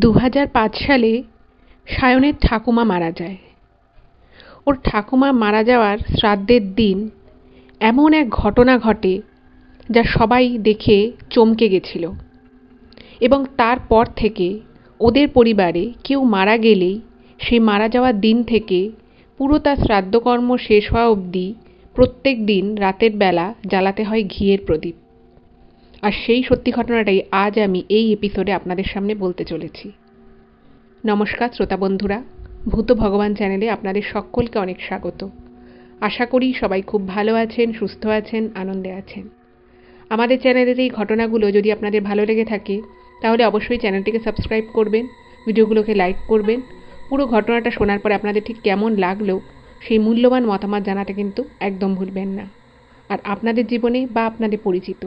2005 সালে সায়নের ঠাকুমা মারা যায়। ওর ঠাকুমা মারা যাওয়ার শ্রাদ্ধের দিন এমন এক ঘটনা ঘটে যা সবাই দেখে চমকে গেছিল, এবং তারপর থেকে ওদের পরিবারে কেউ মারা গেলেই সেই মারা যাওয়ার দিন থেকে পুরো তার শ্রাদ্ধকর্ম শেষ হওয়া অবধি প্রত্যেক দিন রাতের বেলা জ্বালাতে হয় ঘিয়ের প্রদীপ। আর সেই সত্যি ঘটনাটাই আজ আমি এই এপিসোডে আপনাদের সামনে বলতে চলেছি। নমস্কার শ্রোতা বন্ধুরা, ভূত ভগবান চ্যানেলে আপনাদের সকলকে অনেক স্বাগত। আশা করি সবাই খুব ভালো আছেন, সুস্থ আছেন, আনন্দে আছেন। আমাদের চ্যানেলের এই ঘটনাগুলো যদি আপনাদের ভালো লেগে থাকে তাহলে অবশ্যই চ্যানেলটিকে সাবস্ক্রাইব করবেন, ভিডিওগুলোকে লাইক করবেন। পুরো ঘটনাটা শোনার পরে আপনাদের ঠিক কেমন লাগলো সেই মূল্যবান মতামত জানাতে কিন্তু একদম ভুলবেন না। আর আপনাদের জীবনে বা আপনাদের পরিচিত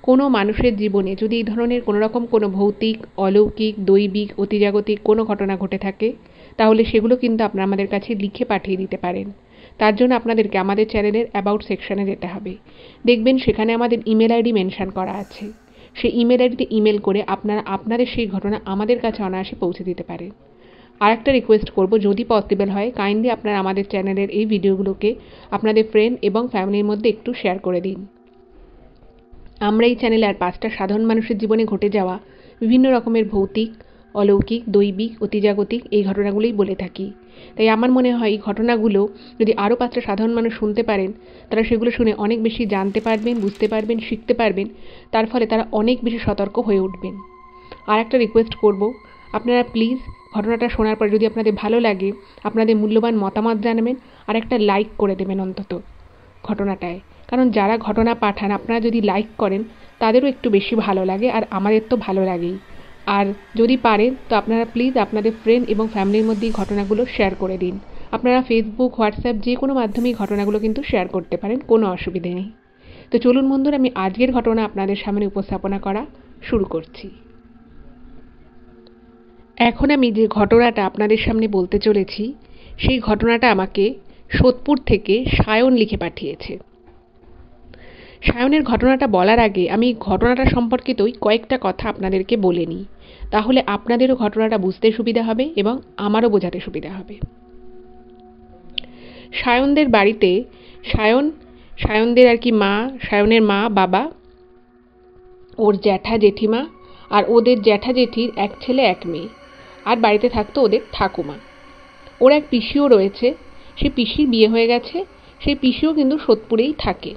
কোনো মানুষের জীবনে যদি এই ধরনের কোনোরকম কোনো ভৌতিক, অলৌকিক, দৈবিক, অতিজাগতিক কোনো ঘটনা ঘটে থাকে তাহলে সেগুলো কিন্তু আপনারা আমাদের কাছে লিখে পাঠিয়ে দিতে পারেন। তার জন্য আপনাদেরকে আমাদের চ্যানেলের অ্যাবাউট সেকশনে যেতে হবে। দেখবেন সেখানে আমাদের ইমেল আইডি মেনশন করা আছে। সেই ইমেল আইডিতে ইমেল করে আপনারা আপনাদের সেই ঘটনা আমাদের কাছে অনায়াসে পৌঁছে দিতে পারেন। আর একটা রিকোয়েস্ট করব, যদি পসিবল হয় কাইন্ডলি আপনারা আমাদের চ্যানেলের এই ভিডিওগুলোকে আপনাদের ফ্রেন্ড এবং ফ্যামিলির মধ্যে একটু শেয়ার করে দিন। আমরা এই চ্যানেলে আর 5টা সাধারণ মানুষের জীবনে ঘটে যাওয়া বিভিন্ন রকমের ভৌতিক, অলৌকিক, দৈবিক, অতিজাগতিক এই ঘটনাগুলোই বলে থাকি। তাই আমার মনে হয় এই ঘটনাগুলো যদি আরও 5টা সাধারণ মানুষ শুনতে পারেন, তারা সেগুলো শুনে অনেক বেশি জানতে পারবেন, বুঝতে পারবেন, শিখতে পারবেন। তার ফলে তারা অনেক বেশি সতর্ক হয়ে উঠবেন। আর একটা রিকোয়েস্ট করব, আপনারা প্লিজ ঘটনাটা শোনার পর যদি আপনাদের ভালো লাগে আপনাদের মূল্যবান মতামত জানাবেন আর একটা লাইক করে দেবেন অন্তত ঘটনাটায়। কারণ যারা ঘটনা পাঠান আপনারা যদি লাইক করেন তাদেরও একটু বেশি ভালো লাগে, আর আমাদের তো ভালো লাগেই। আর যদি পারেন তো আপনারা প্লিজ আপনাদের ফ্রেন্ড এবং ফ্যামিলির মধ্যে এই ঘটনাগুলো শেয়ার করে দিন। আপনারা ফেসবুক, হোয়াটসঅ্যাপ যে কোনো মাধ্যমেই ঘটনাগুলো কিন্তু শেয়ার করতে পারেন, কোনো অসুবিধে নেই। তো চলুন বন্ধুরা, আমি আজকের ঘটনা আপনাদের সামনে উপস্থাপনা করা শুরু করছি। এখন আমি যে ঘটনাটা আপনাদের সামনে বলতে চলেছি সেই ঘটনাটা আমাকে সোদপুর থেকে সায়ন লিখে পাঠিয়েছে। সায়নের ঘটনাটা বলার আগে আমি ঘটনাটা সম্পর্কিতই কয়েকটা কথা আপনাদেরকে বলে নিই, তাহলে আপনাদেরও ঘটনাটা বুঝতে সুবিধা হবে এবং আমারও বোঝাতে সুবিধা হবে। সায়নদের বাড়িতে সায়নদের আর কি সায়নের মা, বাবা, ওর জ্যাঠা জেঠিমা আর ওদের জ্যাঠা জেঠির এক ছেলে এক মেয়ে, আর বাড়িতে থাকতো ওদের ঠাকুমা। ওর এক পিসিও রয়েছে, সেই পিসির বিয়ে হয়ে গেছে, সেই পিসিও কিন্তু সোদপুরেই থাকে।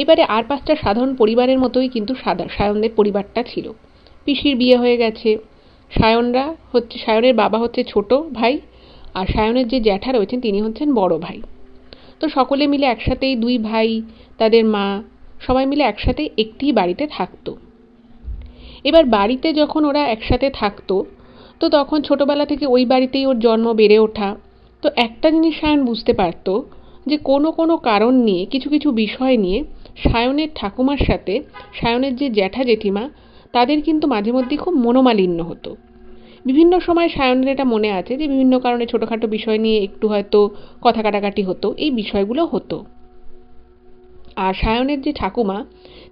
এবারে আর 5টা সাধারণ পরিবারের মতোই কিন্তু সায়নদের পরিবারটা ছিল। পিসির বিয়ে হয়ে গেছে, সায়নের বাবা হচ্ছে ছোট ভাই, আর সায়নের যে জ্যাঠা রয়েছেন তিনি হচ্ছেন বড় ভাই। তো সকলে মিলে একসাথেই, 2 ভাই, তাদের মা, সবাই মিলে একসাথে একটি বাড়িতে থাকতো। এবার বাড়িতে যখন ওরা একসাথে থাকতো তো তখন ছোটবেলা থেকে ওই বাড়িতেই ওর জন্ম, বেড়ে ওঠা। তো একটা জিনিস সায়ন বুঝতে পারতো যে কোনো কারণ নিয়ে, কিছু কিছু বিষয় নিয়ে সায়নের ঠাকুমার সাথে সায়নের যে জ্যাঠা জেঠিমা তাদের কিন্তু মাঝে মধ্যে খুব মনোমালিন্য হতো। বিভিন্ন সময় সায়নের এটা মনে আছে যে বিভিন্ন কারণে ছোটোখাটো বিষয় নিয়ে একটু হয়তো কথা কাটাকাটি হতো, এই বিষয়গুলো হতো। আর সায়নের যে ঠাকুমা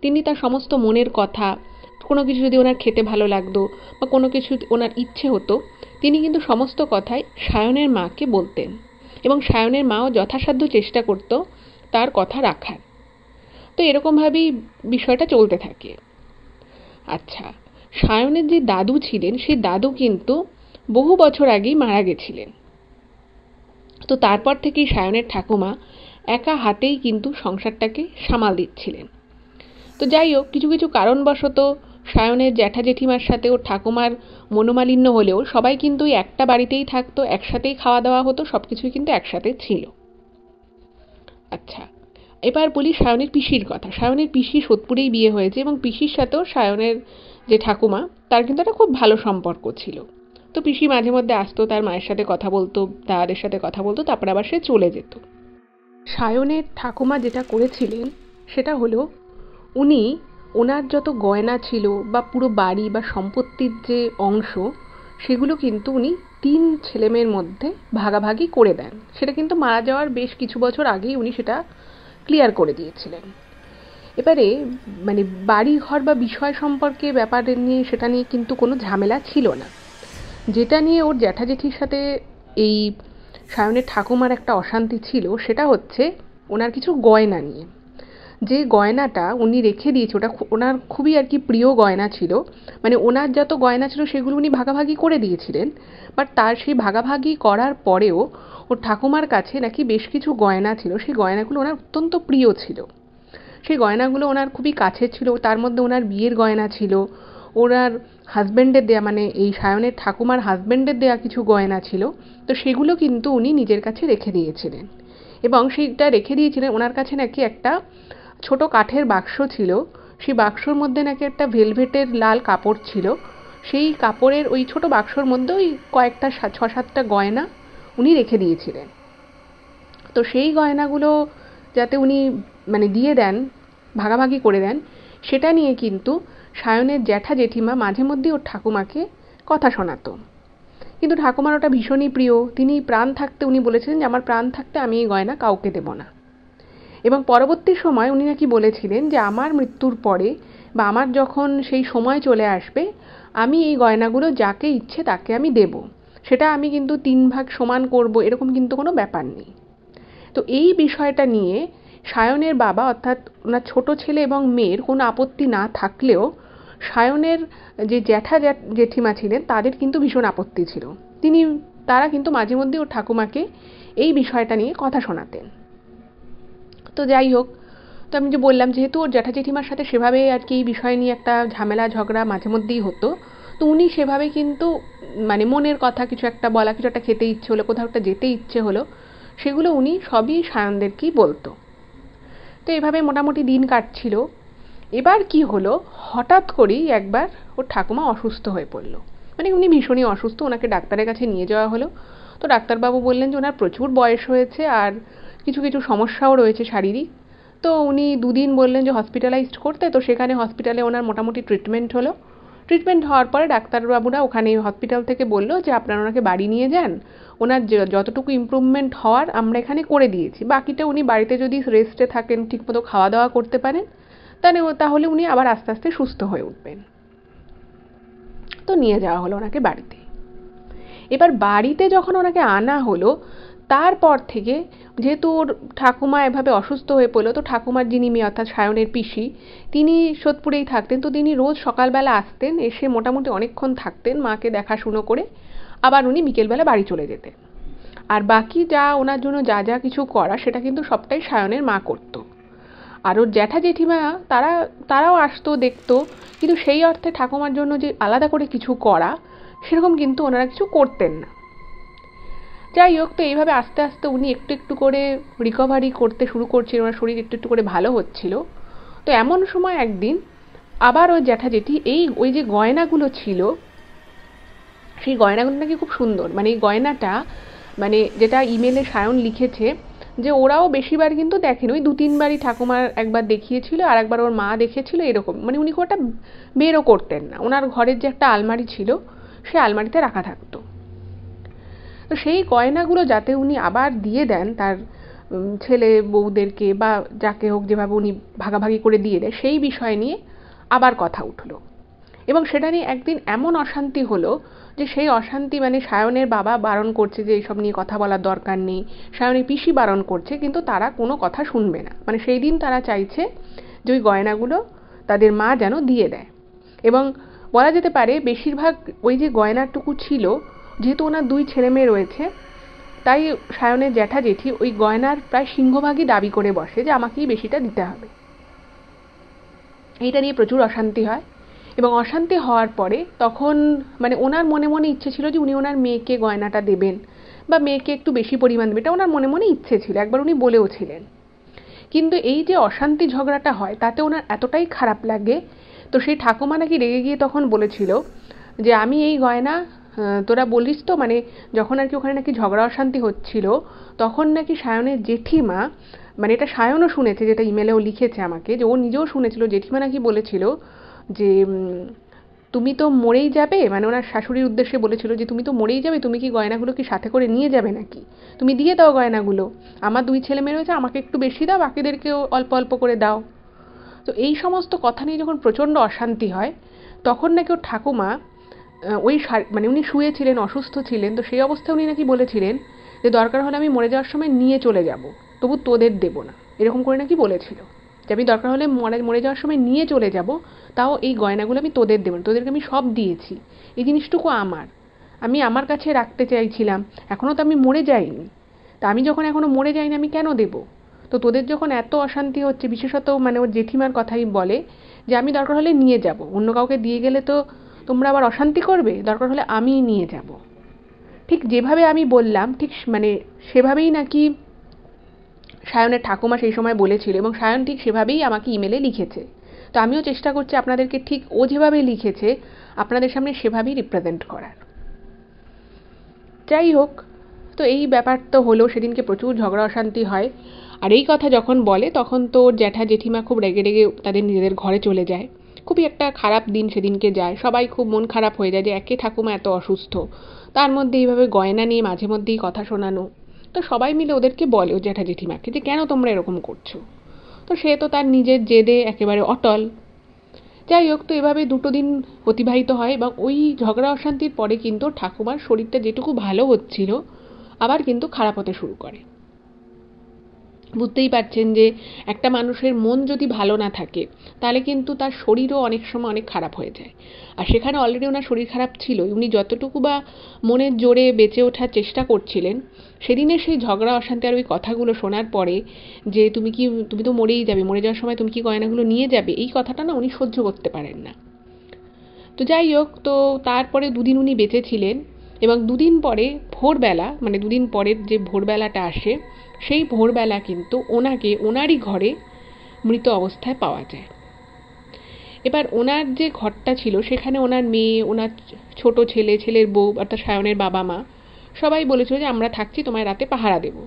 তিনি তার সমস্ত মনের কথা, কোনো কিছু যদি ওনার খেতে ভালো লাগতো বা কোনো কিছু ওনার ইচ্ছে হতো, তিনি কিন্তু সমস্ত কথাই সায়নের মাকে বলতেন, এবং সায়নের মাও যথাসাধ্য চেষ্টা করত তার কথা রাখার। তো এরকমভাবেই বিষয়টা চলতে থাকে। আচ্ছা, সায়নের যে দাদু ছিলেন সেই দাদু কিন্তু বহু বছর আগেই মারা গেছিলেন। তো তারপর থেকেই সায়নের ঠাকুমা একা হাতেই কিন্তু সংসারটাকে সামাল দিচ্ছিলেন। তো যাই হোক, কিছু কিছু কারণবশত সায়নের জ্যাঠা জেঠিমার সাথে ওর ঠাকুমার মনোমালিন্য হলেও সবাই কিন্তু ওই একটা বাড়িতেই থাকতো, একসাথেই খাওয়া দাওয়া হতো, সব কিছুই কিন্তু একসাথে ছিল। আচ্ছা, এবার বলি সায়নের পিসির কথা। সায়নের পিসি সোদপুরেই বিয়ে হয়েছে, এবং পিসির সাথেও সায়নের যে ঠাকুমা তার কিন্তু একটা খুব ভালো সম্পর্ক ছিল। তো পিসি মাঝে মধ্যে আসতো, তার মায়ের সাথে কথা বলতো, দাদাদের সাথে কথা বলতো, তারপর আবার সে চলে যেত। সায়নের ঠাকুমা যেটা করেছিলেন সেটা হলো উনি ওনার যত গয়না ছিল বা পুরো বাড়ি বা সম্পত্তির যে অংশ সেগুলো কিন্তু উনি 3 ছেলেমেয়ের মধ্যে ভাগাভাগি করে দেন। সেটা কিন্তু মারা যাওয়ার বেশ কিছু বছর আগেই উনি সেটা ক্লিয়ার করে দিয়েছিলেন। এবারে মানে বাড়ি ঘর বা বিষয় সম্পর্কে ব্যাপার নিয়ে সেটা নিয়ে কিন্তু কোনো ঝামেলা ছিল না। যেটা নিয়ে ওর জ্যাঠা জেঠির সাথে এই সায়নের ঠাকুমার একটা অশান্তি ছিল সেটা হচ্ছে ওনার কিছু গয়না নিয়ে। যে গয়নাটা উনি রেখে দিয়েছে ওটা ওনার খুবই আর কি প্রিয় গয়না ছিল। মানে ওনার যত গয়না ছিল সেগুলো উনি ভাগাভাগি করে দিয়েছিলেন, বাট তার সেই ভাগাভাগি করার পরেও ওর ঠাকুমার কাছে নাকি বেশ কিছু গয়না ছিল, সেই গয়নাগুলো ওনার অত্যন্ত প্রিয় ছিল। সেই গয়নাগুলো ওনার খুবই কাছের ছিল, তার মধ্যে ওনার বিয়ের গয়না ছিল, ওনার হাজব্যান্ডের দেয়া মানে এই সায়নের ঠাকুমার হাজব্যান্ডের দেয়া কিছু গয়না ছিল। তো সেগুলো কিন্তু উনি নিজের কাছে রেখে দিয়েছিলেন, এবং সেইটা রেখে দিয়েছিলেন ওনার কাছে নাকি একটা ছোট কাঠের বাক্স ছিল। সেই বাক্সর মধ্যে নাকি একটা ভেলভেটের লাল কাপড় ছিল। সেই কাপড়ের ওই ছোট বাক্সর মধ্যে ওই কয়েকটা ৬-৭টা গয়না উনি রেখে দিয়েছিলেন। তো সেই গয়নাগুলো যাতে উনি মানে দিয়ে দেন, ভাগাভাগি করে দেন, সেটা নিয়ে কিন্তু সায়নের জ্যাঠা জেঠিমা মাঝে মধ্যেই ওর ঠাকুমাকে কথা শোনাতো। কিন্তু ঠাকুমার ওটা ভীষণই প্রিয়। তিনি প্রাণ থাকতে উনি বলেছিলেন যে আমার প্রাণ থাকতে আমি এই গয়না কাউকে দেব না। এবং পরবর্তী সময় উনি নাকি বলেছিলেন যে আমার মৃত্যুর পরে বা আমার যখন সেই সময় চলে আসবে আমি এই গয়নাগুলো যাকে ইচ্ছে তাকে আমি দেব, সেটা আমি কিন্তু ৩ ভাগ সমান করব, এরকম কিন্তু কোনো ব্যাপার নেই। তো এই বিষয়টা নিয়ে সায়নের বাবা অর্থাৎ ওনার ছোট ছেলে এবং মেয়ের কোনো আপত্তি না থাকলেও সায়নের যে জ্যাঠা জেঠিমা ছিলেন তাদের কিন্তু ভীষণ আপত্তি ছিল। তারা কিন্তু মাঝে মধ্যে ওর ঠাকুমাকে এই বিষয়টা নিয়ে কথা শোনাতেন। তো যাই হোক, তো আমি যে বললাম যেহেতু ওর জ্যাঠা জেঠিমার সাথে সেভাবে আর কি এই বিষয় নিয়ে একটা ঝামেলা ঝগড়া মাঝে মধ্যেই হতো, তো উনি সেভাবে কিন্তু মানে মনের কথা কিছু একটা বলা, কিছু একটা খেতে ইচ্ছে হলো, কোথাও একটা যেতে ইচ্ছে হলো, সেগুলো উনি সবই সায়নদেরকেই বলতো। তো এভাবে মোটামুটি দিন কাটছিল। এবার কি হলো, হঠাৎ করেই একবার ওর ঠাকুমা অসুস্থ হয়ে পড়লো। মানে উনি ভীষণই অসুস্থ, ওনাকে ডাক্তারের কাছে নিয়ে যাওয়া হলো। তো ডাক্তারবাবু বললেন যে ওনার প্রচুর বয়স হয়েছে আর কিছু কিছু সমস্যাও রয়েছে শারীরিক। তো উনি ২ দিন বললেন যে হসপিটালাইজড করতে। তো সেখানে হসপিটালে ওনার মোটামুটি ট্রিটমেন্ট হলো। ট্রিটমেন্ট হওয়ার পরে ডাক্তারবাবুরা ওখানে হসপিটাল থেকে বললো যে আপনারা ওনাকে বাড়ি নিয়ে যান, ওনার যতটুকু ইমপ্রুভমেন্ট হওয়ার আমরা এখানে করে দিয়েছি, বাকিটা উনি বাড়িতে যদি রেস্টে থাকেন, ঠিকমতো খাওয়া দাওয়া করতে পারেন, তাহলে উনি আবার আস্তে আস্তে সুস্থ হয়ে উঠবেন। তো নিয়ে যাওয়া হলো ওনাকে বাড়িতে। এবার বাড়িতে যখন ওনাকে আনা হলো, তারপর থেকে যেহেতু ওর ঠাকুমা এভাবে অসুস্থ হয়ে পড়লো, তো ঠাকুমার যিনি মেয়ে অর্থাৎ সায়নের পিসি, তিনি সোদপুরেই থাকতেন। তো তিনি রোজ সকালবেলা আসতেন, এসে মোটামুটি অনেকক্ষণ থাকতেন মাকে দেখাশুনো করে, আবার উনি বিকেলবেলা বাড়ি চলে যেতেন। আর বাকি যা ওনার জন্য যা যা কিছু করা সেটা কিন্তু সবটাই সায়নের মা করতো। আর ওর জ্যাঠা জেঠিমা তারাও আসতো, দেখতো, কিন্তু সেই অর্থে ঠাকুমার জন্য যে আলাদা করে কিছু করা সেরকম কিন্তু ওনারা কিছু করতেন না। যাই হোক, তো এইভাবে আস্তে আস্তে উনি একটু একটু করে রিকভারি করতে শুরু করছিলেন, ওনার শরীর একটু একটু করে ভালো হচ্ছিল। তো এমন সময় একদিন আবার ওই জ্যাঠা জেঠি ওই যে গয়নাগুলো ছিল, সেই গয়নাগুলো নাকি খুব সুন্দর। মানে এই গয়নাটা মানে যেটা ইমেলে সায়ন লিখেছে যে ওরাও বেশিবার কিন্তু দেখেন, ওই ২-৩বারই ঠাকুমার একবার দেখিয়েছিল আর একবার ওর মা দেখেছিল, এরকম। মানে উনি খুব একটা বেরও করতেন না, ওনার ঘরের যে একটা আলমারি ছিল সেই আলমারিতে রাখা থাকতো। তো সেই গয়নাগুলো যাতে উনি আবার দিয়ে দেন তার ছেলে বউদেরকে বা যাকে হোক, যেভাবে উনি ভাগাভাগি করে দিয়ে দেয়, সেই বিষয় নিয়ে আবার কথা উঠলো। এবং সেটা নিয়ে একদিন এমন অশান্তি হলো যে সেই অশান্তি মানে সায়নের বাবা বারণ করছে যে এইসব নিয়ে কথা বলার দরকার নেই, সায়নের পিসি বারণ করছে, কিন্তু তারা কোনো কথা শুনবে না। মানে সেই দিন তারা চাইছে যে ওই গয়নাগুলো তাদের মা যেন দিয়ে দেয়। এবং বলা যেতে পারে বেশিরভাগ ওই যে গয়নাটুকু ছিল, যেহেতু ওনার ২ ছেলে মেয়ে রয়েছে, তাই সায়নের জ্যাঠা জেঠি ওই গয়নার প্রায় সিংহভাগই দাবি করে বসে যে আমাকেই বেশিটা দিতে হবে। এইটা নিয়ে প্রচুর অশান্তি হয়। এবং অশান্তি হওয়ার পরে তখন মানে ওনার মনে মনে ইচ্ছে ছিল যে উনি ওনার মেয়েকে গয়নাটা দেবেন বা মেয়েকে একটু বেশি পরিমাণ দেবেন, এটা ওনার মনে মনে ইচ্ছে ছিল, একবার উনি বলেও ছিলেন। কিন্তু এই যে অশান্তি ঝগড়াটা হয় তাতে ওনার এতটাই খারাপ লাগে, তো সেই ঠাকুমা নাকি রেগে গিয়ে তখন বলেছিল যে আমি এই গয়না তোরা বলিস তো, মানে যখন আর কি ওখানে নাকি ঝগড়া অশান্তি হচ্ছিল তখন নাকি সায়নের জেঠিমা, মানে এটা সায়নও শুনেছে, যেটা ইমেলেও লিখেছে আমাকে, যে ও নিজেও শুনেছিল, জেঠিমা নাকি বলেছিল যে তুমি তো মরেই যাবে, মানে ওনার শাশুড়ির উদ্দেশ্যে বলেছিল যে তুমি তো মরেই যাবে, তুমি কি গয়নাগুলো কি সাথে করে নিয়ে যাবে নাকি, তুমি দিয়ে দাও গয়নাগুলো, আমার ২ ছেলে মেয়ে রয়েছে, আমাকে একটু বেশি দাও, বাকিদেরকেও অল্প অল্প করে দাও। তো এই সমস্ত কথা নিয়ে যখন প্রচণ্ড অশান্তি হয় তখন নাকি ওর ঠাকুমা ওই মানে উনি শুয়েছিলেন, অসুস্থ ছিলেন, তো সেই অবস্থায় উনি নাকি বলেছিলেন যে দরকার হলে আমি মরে যাওয়ার সময় নিয়ে চলে যাব, তবু তোদের দেবো না, এরকম করে নাকি বলেছিল যে আমি দরকার হলে মরে যাওয়ার সময় নিয়ে চলে যাব, তাও এই গয়নাগুলো আমি তোদের দেবো না, তোদেরকে আমি সব দিয়েছি, এই জিনিসটুকু আমি আমার কাছে রাখতে চাইছিলাম, এখনও তো আমি মরে যাইনি, তা আমি যখন এখনও মরে যাইনি আমি কেন দেবো? তো তোদের যখন এত অশান্তি হচ্ছে, বিশেষত মানে ওর জেঠিমার কথাই বলে যে আমি দরকার হলে নিয়ে যাব, অন্য কাউকে দিয়ে গেলে তো তোমরা আবার অশান্তি করবে, দরকার হলে আমিই নিয়ে যাব। ঠিক যেভাবে আমি বললাম ঠিক মানে সেভাবেই নাকি সায়নের ঠাকুমা সেই সময় বলেছিল, এবং সায়ন ঠিক সেভাবেই আমাকে ইমেলে লিখেছে। তো আমিও চেষ্টা করছি আপনাদেরকে ঠিক ও যেভাবে লিখেছে আপনাদের সামনে সেভাবেই রিপ্রেজেন্ট করার। যাই হোক, তো এই ব্যাপার তো হলো, সেদিনকে প্রচুর ঝগড়া অশান্তি হয়। আর এই কথা যখন বলে তখন তো ওর জ্যাঠা জেঠিমা খুব রেগে রেগে তাদের নিজেদের ঘরে চলে যায়। খুবই একটা খারাপ দিন সেদিনকে যায়, সবাই খুব মন খারাপ হয়ে যায় যে একে ঠাকুমা এত অসুস্থ, তার মধ্যে এইভাবে গয়না নিয়ে মাঝে মধ্যেই কথা শোনানো। তো সবাই মিলে ওদেরকে বলে ও জ্যাঠা জেঠিমাকে যে কেন তোমরা এরকম করছো, তো সে তো তার নিজের জেদে একেবারে অটল। যাই হোক, তো এভাবে দুটো দিন অতিবাহিত হয় এবং ওই ঝগড়া অশান্তির পরে কিন্তু ঠাকুমার শরীরটা যেটুকু ভালো হচ্ছিল আবার কিন্তু খারাপ হতে শুরু করে। বুঝতেই পারছেন যে একটা মানুষের মন যদি ভালো না থাকে তাহলে কিন্তু তার শরীরও অনেক সময় অনেক খারাপ হয়ে যায়। আর সেখানে অলরেডি ওনার শরীর খারাপ ছিল, উনি যতটুকু বা মনের জোরে বেঁচে ওঠার চেষ্টা করছিলেন, সেদিনের সেই ঝগড়া অশান্তি আর ওই কথাগুলো শোনার পরে যে তুমি তো মরেই যাবে, মরে যাওয়ার সময় তুমি কি গয়নাগুলো নিয়ে যাবে, এই কথাটা না উনি সহ্য করতে পারেন না। তো যাই হোক, তো তারপরে দুদিন উনি বেঁচে ছিলেন এবং দুদিন পরে ভোরবেলা, মানে দুদিন পরের যে ভোরবেলাটা আসে সেই ভোরবেলা কিন্তু ওনাকে ওনারই ঘরে মৃত অবস্থায় পাওয়া যায়। এবার ওনার যে ঘরটা ছিল সেখানে ওনার মেয়ে, ওনার ছোট ছেলে, ছেলের বউ অর্থাৎ সায়নের বাবা মা সবাই বলেছিল যে আমরা থাকছি, তোমায় রাতে পাহারা দেবো।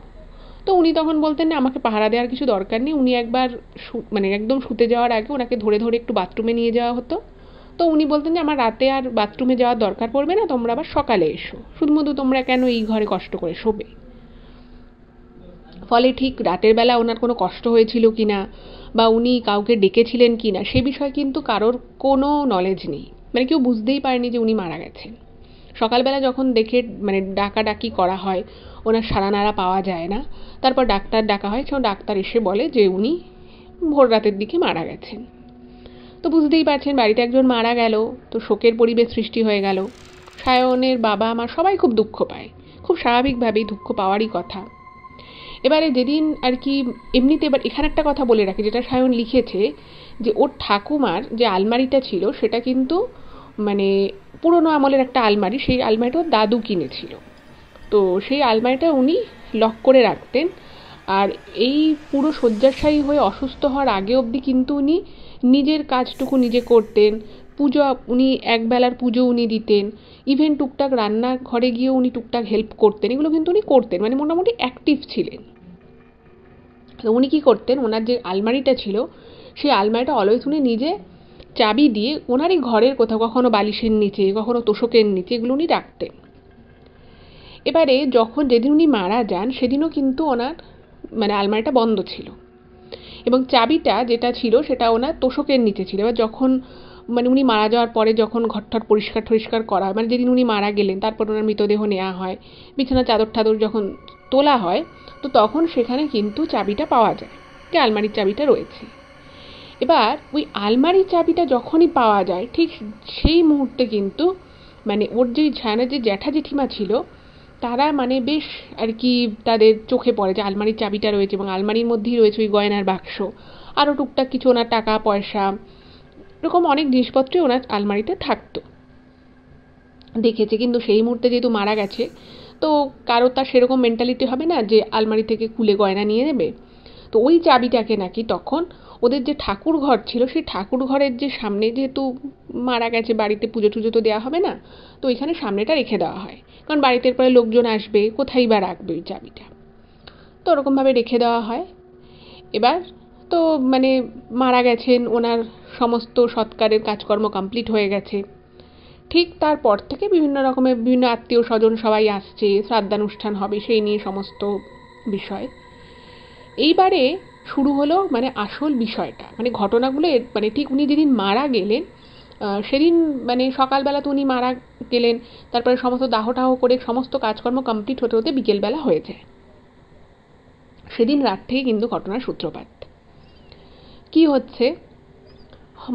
তো উনি তখন বলতেন না আমাকে পাহারা দেওয়ার কিছু দরকার নেই, উনি একবার মানে একদম শুতে যাওয়ার আগে ওনাকে ধরে ধরে একটু বাথরুমে নিয়ে যাওয়া হতো। তো উনি বলতেন যে আমার রাতে আর বাথরুমে যাওয়ার দরকার পড়বে না, তোমরা আবার সকালে এসো, শুধুমাত্র তোমরা কেন এই ঘরে কষ্ট করে শোবে। ফলে ঠিক রাতের বেলা ওনার কোনো কষ্ট হয়েছিল কিনা বা উনি কাউকে ডেকেছিলেন কিনা সে বিষয়ে কিন্তু কারোর কোনো নলেজ নেই, মানে কেউ বুঝতেই পারেনি যে উনি মারা গেছেন। সকালবেলা যখন দেখে মানে ডাকাডাকি করা হয়, ওনার সাড়া নাড়া পাওয়া যায় না, তারপর ডাক্তার ডাকা হয়, সেও ডাক্তার এসে বলে যে উনি ভোর রাতের দিকে মারা গেছেন। তো বুঝতেই পারছেন বাড়িতে একজন মারা গেল, তো শোকের পরিবেশ সৃষ্টি হয়ে গেল। সায়নের বাবা মা সবাই খুব দুঃখ পায়, খুব স্বাভাবিকভাবেই দুঃখ পাওয়ারই কথা। এবারে যেদিন আর কি এমনিতে, এবার এখানে একটা কথা বলে রাখি যেটা সায়ন লিখেছে, যে ওর ঠাকুমার যে আলমারিটা ছিল সেটা কিন্তু মানে পুরনো আমলের একটা আলমারি, সেই আলমারিটা ওর দাদু কিনেছিল। তো সেই আলমারিটা উনি লক করে রাখতেন। আর এই পুরো শয্যাশায়ী হয়ে অসুস্থ হওয়ার আগে অবধি কিন্তু উনি নিজের কাজটুকু নিজে করতেন, পুজো উনি একবেলার পুজো উনি দিতেন, ইভেন টুকটাক রান্নাঘরে গিয়েও উনি টুকটাক হেল্প করতেন, এগুলো কিন্তু উনি করতেন, মানে মোটামুটি অ্যাক্টিভ ছিলেন। তো উনি কী করতেন, ওনার যে আলমারিটা ছিল সেই আলমারিটা অলওয়েজ উনি নিজে চাবি দিয়ে ওনারই ঘরের কোথাও, কখনো বালিশের নিচে, কখনো তোশকের নিচে, এগুলো উনি রাখতেন। এবারে যেদিন উনি মারা যান সেদিনও কিন্তু ওনার মানে আলমারিটা বন্ধ ছিল এবং চাবিটা যেটা ছিল সেটা ওনার তোশকের নিচে ছিল। এবার যখন মানে উনি মারা যাওয়ার পরে যখন ঘরটর পরিষ্কার করা হয়, মানে যেদিন উনি মারা গেলেন তারপর ওনার মৃতদেহ নেওয়া হয়, বিছানা চাদর টাদর যখন তোলা হয়, তো তখন সেখানে কিন্তু চাবিটা পাওয়া যায়, যে আলমারির চাবিটা রয়েছে। এবার ওই আলমারির চাবিটা যখনই পাওয়া যায় ঠিক সেই মুহূর্তে কিন্তু মানে ওর যে ছায়ানের যে জ্যাঠা জেঠিমা ছিল তারা মানে বেশ আর কি তাদের চোখে পড়ে যে আলমারির চাবিটা রয়েছে এবং আলমারির মধ্যেই রয়েছে ওই গয়নার বাক্স, আরও টুকটাক কিছু ওনার টাকা পয়সা, এরকম অনেক জিনিসপত্রই ওনার আলমারিতে থাকতো। দেখেছে, কিন্তু সেই মুহূর্তে যেহেতু মারা গেছে তো কারো তার সেরকম মেন্টালিটি হবে না যে আলমারি থেকে খুলে গয়না নিয়ে নেবে। তো ওই চাবিটাকে নাকি তখন ওদের যে ঠাকুর ঘর ছিল সেই ঠাকুর ঘরের যে সামনে, যেহেতু মারা গেছে বাড়িতে পুজো টুজো তো দেওয়া হবে না, তো ওইখানে সামনেটা রেখে দেওয়া হয়, কারণ বাড়িতে পরে লোকজন আসবে, কোথায় বা রাখবে ওই চাবিটা, তো ওরকমভাবে রেখে দেওয়া হয়। এবার তো মানে মারা গেছেন, ওনার সমস্ত সৎকারের কাজকর্ম কমপ্লিট হয়ে গেছে, ঠিক তারপর থেকে বিভিন্ন রকমের বিভিন্ন আত্মীয় স্বজন সবাই আসছে, শ্রাদ্ধানুষ্ঠান হবে, সেই নিয়ে সমস্ত বিষয়। এইবারে শুরু হলো মানে আসল বিষয়টা, মানে ঘটনাগুলো মানে ঠিক উনি যেদিন মারা গেলেন সেদিন মানে সকালবেলা তো উনি মারা গেলেন, তারপরে সমস্ত দাহ করে সমস্ত কাজকর্ম কমপ্লিট হতে হতে বিকেলবেলা হয়ে যায়। সেদিন রাত থেকে কিন্তু ঘটনার সূত্রপাত। কি হচ্ছে,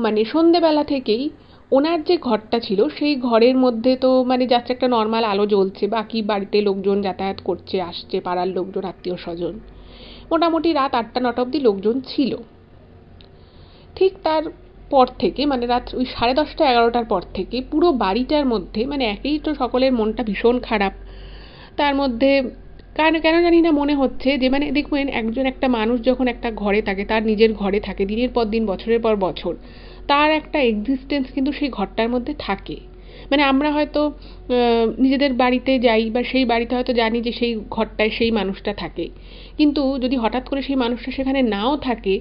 মানে সন্ধেবেলা থেকেই ওনার যে ঘরটা ছিল সেই ঘরের মধ্যে তো মানে যাচ্ছে একটা নর্মাল আলো জ্বলছে, বাকি বাড়িতে লোকজন যাতায়াত করছে আসছে, পাড়ার লোকজন আত্মীয় স্বজন, মোটামুটি রাত 8টা 9টা অবধি লোকজন ছিল। ঠিক তার পর থেকে মানে রাত ওই 10:30 11টার পর থেকে পুরো বাড়িটার মধ্যে মানে একেই তো সকলের মনটা ভীষণ খারাপ, তার মধ্যে কেন কেন জানি না মনে হচ্ছে যে মানে দেখবেন একটা মানুষ যখন একটা ঘরে থাকে, তার নিজের ঘরে থাকে দিনের পর দিন বছরের পর বছর, তার একটা এক্সিস্টেন্স কিন্তু সেই ঘরটার মধ্যে থাকে। মানে আমরা হয়তো নিজেদের বাড়িতে যাই বা সেই বাড়িতে হয়তো জানি যে সেই ঘরটায় সেই মানুষটা থাকে, কিন্তু যদি হঠাৎ করে সেই মানুষটা সেখানে নাও থাকে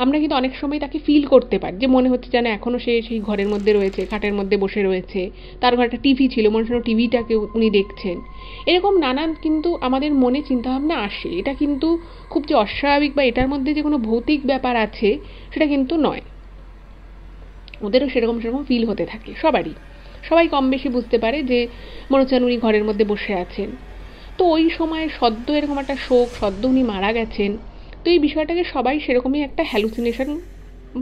আমরা কিন্তু অনেক সময় তাকে ফিল করতে পারি, যে মনে হচ্ছে যেন এখনও সে সেই ঘরের মধ্যে রয়েছে, খাটের মধ্যে বসে রয়েছে, তার ঘরে একটা টিভি ছিল, মনে হচ্ছে টিভিটাকে উনি দেখছেন। এরকম নানান কিন্তু আমাদের মনে চিন্তাভাবনা আসে। এটা কিন্তু খুব যে অস্বাভাবিক বা এটার মধ্যে যে কোনো ভৌতিক ব্যাপার আছে সেটা কিন্তু নয়, ওদেরও সেরকম সেরকম ফিল হতে থাকে সবারই। সবাই কম বেশি বুঝতে পারে যে মনে হচ্ছে উনি ঘরের মধ্যে বসে আছেন। তো ওই সময় সদ্য এরকম একটা শোক, সদ্য উনি মারা গেছেন, তো এই বিষয়টাকে সবাই সেরকমই একটা হ্যালুসিনেশন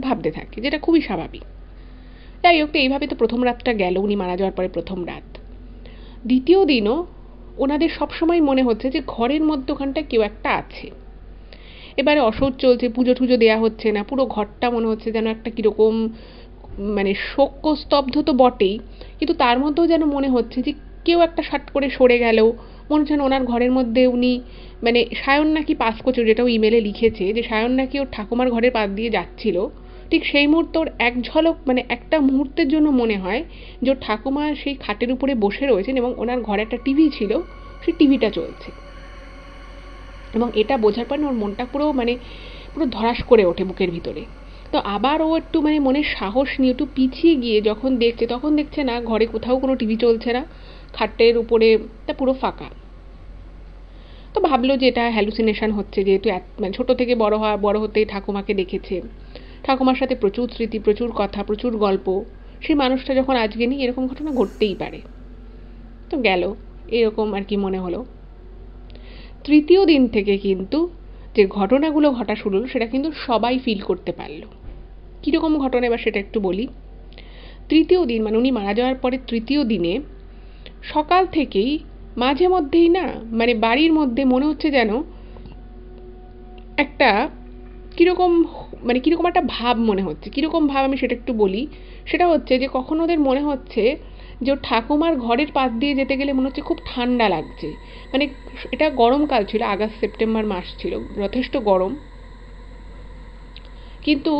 ভাবতে থাকে, যেটা খুবই স্বাভাবিক। যাই হোক, এইভাবে তো প্রথম রাতটা গেল, উনি মারা যাওয়ার পরে প্রথম রাত। দ্বিতীয় দিনও ওনাদের সবসময় মনে হচ্ছে যে ঘরের মধ্যখানটা কেউ একটা আছে। এবারে অসহ্য চলছে, পুজো টুজো দেওয়া হচ্ছে না, পুরো ঘরটা মনে হচ্ছে যেন একটা কীরকম মানে শোকস্তব্ধ তো বটেই, কিন্তু তার মধ্যেও যেন মনে হচ্ছে যে কেউ একটা শাট করে সরে গেল। মনে হচ্ছে ওনার ঘরের মধ্যে উনি মানে সায়ন নাকি পাস করছে, যেটাও ইমেলে লিখেছে যে সায়ন নাকি ওর ঠাকুমার ঘরের পাশ দিয়ে যাচ্ছিল, ঠিক সেই মুহূর্তে ওর এক ঝলক মানে একটা মুহূর্তের জন্য মনে হয় যে ওর ঠাকুমা সেই খাটের উপরে বসে রয়েছেন এবং ওনার ঘরে একটা টিভি ছিল, সেই টিভিটা চলছে। এবং এটা বোঝার পর ওর মনটা পুরো ধরাস করে ওঠে বুকের ভিতরে। তো আবার ও একটু মানে মনের সাহস নিয়ে একটু পিছিয়ে গিয়ে যখন দেখছে, তখন দেখছে না ঘরে কোথাও কোনো টিভি চলছে না, খাটের উপরে তা পুরো ফাঁকা। তো ভাবলো যে এটা হ্যালুসিনেশন হচ্ছে, যেহেতু মানে ছোটো থেকে বড় হতেই ঠাকুমাকে দেখেছে, ঠাকুমার সাথে প্রচুর স্মৃতি, প্রচুর কথা, প্রচুর গল্প, সেই মানুষটা যখন আজকে নেই এরকম ঘটনা ঘটতেই পারে। তো গেল এরকম আর কি মনে হলো। তৃতীয় দিন থেকে কিন্তু যে ঘটনাগুলো ঘটা শুরু হলো সেটা কিন্তু সবাই ফিল করতে পারলো। কীরকম ঘটনা এবার সেটা একটু বলি। তৃতীয় দিন মানে উনি মারা যাওয়ার পরে তৃতীয় দিনে সকাল থেকেই মাঝে মধ্যেই না মানে বাড়ির মধ্যে মনে হচ্ছে যেন একটা কীরকম মানে কীরকম একটা ভাব মনে হচ্ছে। কীরকম ভাব আমি সেটা একটু বলি। সেটা হচ্ছে যে কখন ওদের মনে হচ্ছে যে ওর ঠাকুমার ঘরের পাশ দিয়ে যেতে গেলে মনে হচ্ছে খুব ঠান্ডা লাগছে। মানে এটা গরমকাল ছিল, আগস্ট সেপ্টেম্বর মাস ছিল, যথেষ্ট গরম, কিন্তু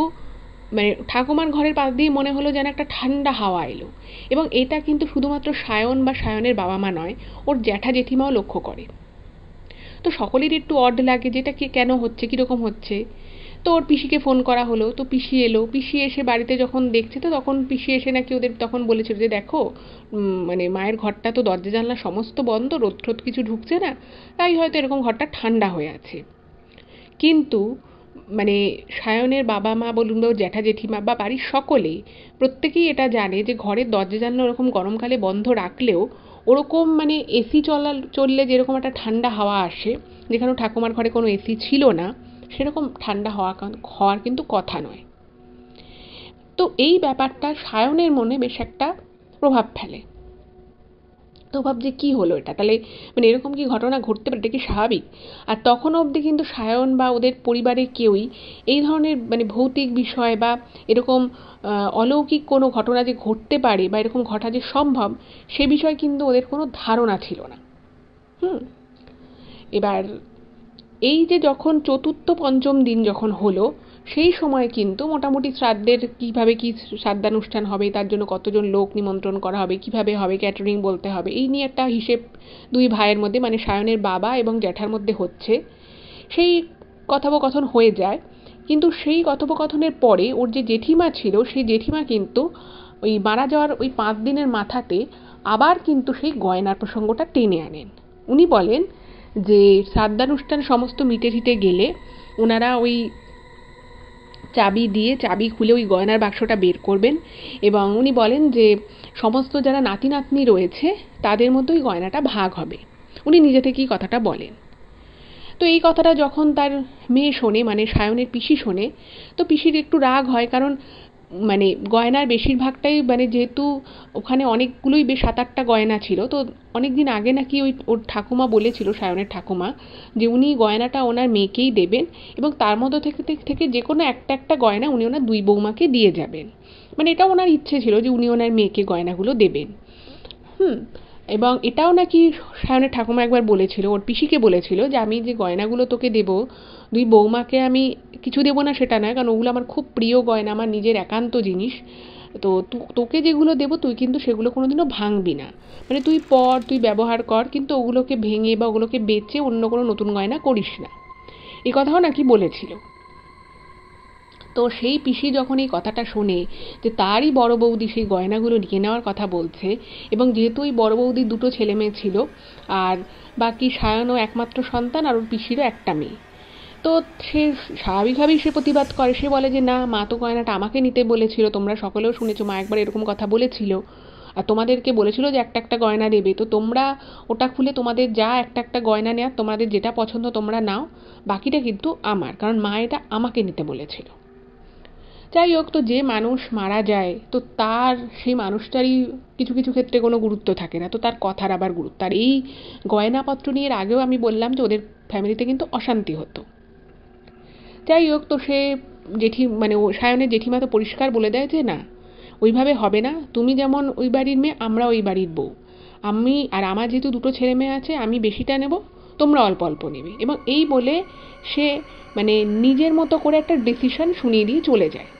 মানে ঠাকুমার ঘরের পাশ দিয়ে মনে হলো যেন একটা ঠান্ডা হাওয়া এলো। এবং এটা কিন্তু শুধুমাত্র সায়ন বা সায়নের বাবা মা নয়, ওর জ্যাঠা জেঠিমাও লক্ষ্য করে। তো সকলেরই একটু অড লাগে যে এটা কেন হচ্ছে, কীরকম হচ্ছে। তো ওর পিসিকে ফোন করা হলো, তো পিসি এলো। পিসি এসে বাড়িতে যখন দেখছে, তো তখন পিসি এসে নাকি ওদের তখন বলেছিল যে দেখো মানে মায়ের ঘরটা তো দরজা জানলা সমস্ত বন্ধ, রোদ ঠোদ কিছু ঢুকছে না, তাই হয়তো এরকম ঘরটা ঠান্ডা হয়ে আছে। কিন্তু মানে সায়নের বাবা মা বলুন বা জ্যাঠা জেঠিমা বা বাড়ির সকলেই প্রত্যেকেই এটা জানে যে ঘরের দরজা জানলা ওরকম গরমকালে বন্ধ রাখলেও ওরকম মানে এসি চললে যেরকম একটা ঠান্ডা হাওয়া আসে, যেখানে ঠাকুমার ঘরে কোনো এসি ছিল না, সেরকম ঠান্ডা হওয়ার কিন্তু কথা নয়। তো এই ব্যাপারটা সায়নের মনে বেশ একটা প্রভাব ফেলে। তো ভাবছে কী হলো এটা, তাহলে মানে এরকম কি ঘটনা ঘটতে পারে, এটা কি স্বাভাবিক? আর তখনও অবধি কিন্তু সায়ন বা ওদের পরিবারের কেউই এই ধরনের মানে ভৌতিক বিষয় বা এরকম অলৌকিক কোনো ঘটনা যে ঘটতে পারে বা এরকম ঘটা যে সম্ভব, সে বিষয়ে কিন্তু ওদের কোনো ধারণা ছিল না। এবার এই যে যখন চতুর্থ পঞ্চম দিন যখন হলো, সেই সময় কিন্তু মোটামুটি শ্রাদ্ধের কীভাবে কী শ্রাদ্ধানুষ্ঠান হবে, তার জন্য কতজন লোক নিমন্ত্রণ করা হবে, কীভাবে হবে, ক্যাটারিং বলতে হবে, এই নিয়ে একটা হিসেব দুই ভাইয়ের মধ্যে মানে সায়নের বাবা এবং জ্যাঠার মধ্যে হচ্ছে। সেই কথোপকথন হয়ে যায়, কিন্তু সেই কথোপকথনের পরে ওর যে জেঠিমা ছিল, সেই জেঠিমা কিন্তু ওই মারা যাওয়ার ওই 5 দিনের মাথাতে আবার কিন্তু সেই গয়নার প্রসঙ্গটা টেনে আনেন। উনি বলেন যে শ্রাদ্ধানুষ্ঠান সমস্ত মিটে গেলে ওনারা ওই চাবি দিয়ে চাবি খুলে ওই গয়নার বাক্সটা বের করবেন এবং উনি বলেন যে সমস্ত যারা নাতি নাতনি রয়েছে তাদের মধ্যে ওই গয়নাটা ভাগ হবে। উনি নিজে থেকেই কথাটা বলেন। তো এই কথাটা যখন তার মেয়ে শোনে, মানে সায়নের পিসি শোনে, তো পিসির একটু রাগ হয়, কারণ মানে গয়নার বেশিরভাগটাই মানে যেহেতু ওখানে অনেকগুলোই বেশ 7-8টা গয়না ছিল, তো অনেক দিন আগে নাকি ওর ঠাকুমা বলেছিল, সায়নের ঠাকুমা, যে উনি গয়নাটা ওনার মেয়েকেই দেবেন এবং তার মধ্যে থেকে যে কোনো একটা গয়না উনি ওনার 2 বৌমাকে দিয়ে যাবেন। মানে এটা ওনার ইচ্ছে ছিল যে উনি ওনার মেয়েকে গয়নাগুলো দেবেন। এবং এটাও নাকি সায়নের ঠাকুমা একবার বলেছিল, ওর পিসিকে বলেছিল, যে আমি যে গয়নাগুলো তোকে দেবো 2 বৌমাকে আমি কিছু দেবো না সেটা নয়, কারণ ওগুলো আমার খুব প্রিয় গয়না, আমার নিজের একান্ত জিনিস। তো তোকে যেগুলো দেবো তুই কিন্তু সেগুলো কোনোদিনও ভাঙবি না, মানে তুই পর, তুই ব্যবহার কর, কিন্তু ওগুলোকে ভেঙে বা ওগুলোকে বেচে অন্য কোনো নতুন গয়না করিস না। এই কথাও নাকি বলেছিল। তো সেই পিসি যখন এই কথাটা শোনে যে তারই বড় বৌদি সেই গয়নাগুলো নিয়ে নেওয়ার কথা বলছে, এবং যেহেতু ওই বড় বৌদির 2টো ছেলে মেয়ে ছিল আর বাকি সায়নও একমাত্র সন্তান আর ওর পিসিরও একটা মেয়ে, তো সে স্বাভাবিকভাবেই সে প্রতিবাদ করে। সে বলে যে না, মা তো গয়নাটা আমাকে নিতে বলেছিল, তোমরা সকলেও শুনেছো মা একবার এরকম কথা বলেছিল, আর তোমাদেরকে বলেছিল যে একটা গয়না দেবে, তো তোমরা ওটা খুলে তোমাদের যা একটা গয়না নেওয়ার তোমাদের যেটা পছন্দ তোমরা নাও, বাকিটা কিন্তু আমার, কারণ মা এটা আমাকে নিতে বলেছিল। যাই হোক, তো যে মানুষ মারা যায় তো তার সেই মানুষটারই কিছু কিছু ক্ষেত্রে কোনো গুরুত্ব থাকে না, তো তার কথার আবার গুরুত্ব। আর এই গয়নাপত্র নিয়ে আগেও আমি বললাম যে ওদের ফ্যামিলিতে কিন্তু অশান্তি হতো। যাই হোক, তো সে মানে ও সায়নের জেঠিমা তো পরিষ্কার বলে দেয় যে না, ওইভাবে হবে না, তুমি যেমন ওই বাড়ির মেয়ে আমরা ওই বাড়ির বউ, আমি আর আমার যেহেতু 2টো ছেলে মেয়ে আছে আমি বেশিটা নেব, তোমরা অল্প অল্প নেবে। এবং এই বলে সে মানে নিজের মতো করে একটা ডিসিশন শুনিয়ে দিয়ে চলে যায়।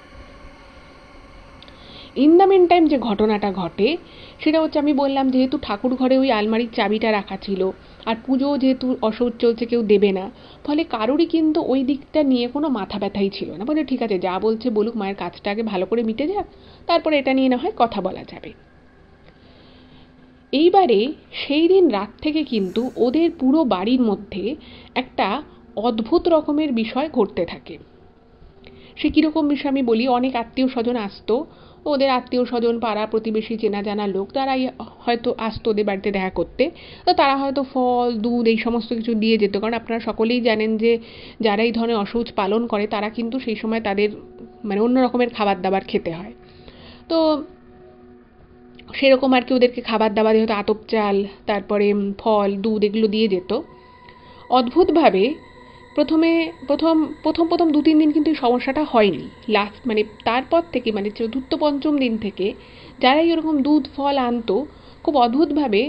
ইন দ্য মিন টাইম যে ঘটনাটা ঘটে সেটা হচ্ছে, আমি বললাম যেহেতু ঠাকুর ঘরে ওই আলমারির চাবিটা রাখা ছিল আর পুজো যেহেতু অসৌচ চলছে, কেউ দেবে না, ফলে কারোরই কিন্তু ওই দিকটা নিয়ে কোনো মাথা ব্যথাই ছিল না। বলে ঠিক আছে, যা বলছে বলুক, মায়ের কাজটা আগে ভালো করে মিটে যাক, তারপরে এটা নিয়ে না হয় কথা বলা যাবে। এইবারে সেই দিন রাত থেকে কিন্তু ওদের পুরো বাড়ির মধ্যে একটা অদ্ভুত রকমের বিষয় ঘটতে থাকে। সে কীরকম বিষয় আমি বলি, অনেক আত্মীয় স্বজন আসতো, ওদের আত্মীয় স্বজন, পাড়া প্রতিবেশী, চেনা জানা লোক, তারাই হয়তো আসতো ওদের বাড়িতে দেখা করতে। তো তারা হয়তো ফল, দুধ এই সমস্ত কিছু দিয়ে যেত, কারণ আপনারা সকলেই জানেন যে যারা এই ধরনের অশৌচ পালন করে তারা কিন্তু সেই সময় তাদের মানে অন্য রকমের খাবার দাবার খেতে হয়। তো সেরকম আর কি ওদেরকে খাবার দাবার হয়তো আতপ চাল, তারপরে ফল, দুধ এগুলো দিয়ে যেত। অদ্ভুতভাবে প্রথমে প্রথম প্রথম প্রথম 2-3 দিন কিন্তু এই সমস্যাটা হয়নি। লাস্ট মানে তারপর থেকে মানে চতুর্থ পঞ্চম দিন থেকে যারাই ওরকম দুধ ফল আনতো, খুব অদ্ভুতভাবে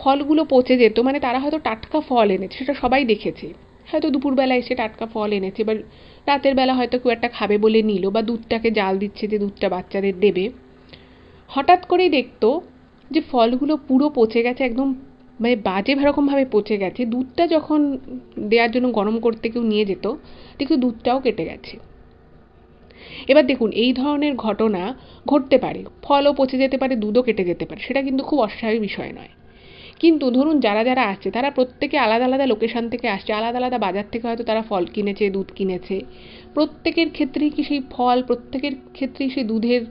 ফলগুলো পচে যেত। মানে তারা হয়তো টাটকা ফল এনেছে, সেটা সবাই দেখেছে, হয়তো দুপুরবেলা এসে টাটকা ফল এনেছে, বা রাতের বেলা হয়তো কেউ একটা খাবে বলে নিল, বা দুধটাকে জাল দিচ্ছে যে দুধটা বাচ্চাদের দেবে, হঠাৎ করেই দেখতো যে ফলগুলো পুরো পচে গেছে, একদম মানে বাজে রকমভাবে পচে গেছে। দুধটা যখন দেওয়ার জন্য গরম করতে কেউ নিয়ে যেত, দেখতো দুধটাও কেটে গেছে। এবার দেখুন, এই ধরনের ঘটনা ঘটতে পারে, ফলও পচে যেতে পারে, দুধও কেটে যেতে পারে, সেটা কিন্তু খুব অস্বাভাবিক বিষয় নয়। কিন্তু ধরুন যারা যারা আসছে তারা প্রত্যেকে আলাদা আলাদা লোকেশন থেকে আসছে, আলাদা আলাদা বাজার থেকে হয়তো তারা ফল কিনেছে, দুধ কিনেছে। প্রত্যেকের ক্ষেত্রেই কি সেই ফল, প্রত্যেকের ক্ষেত্রেই সেই দুধের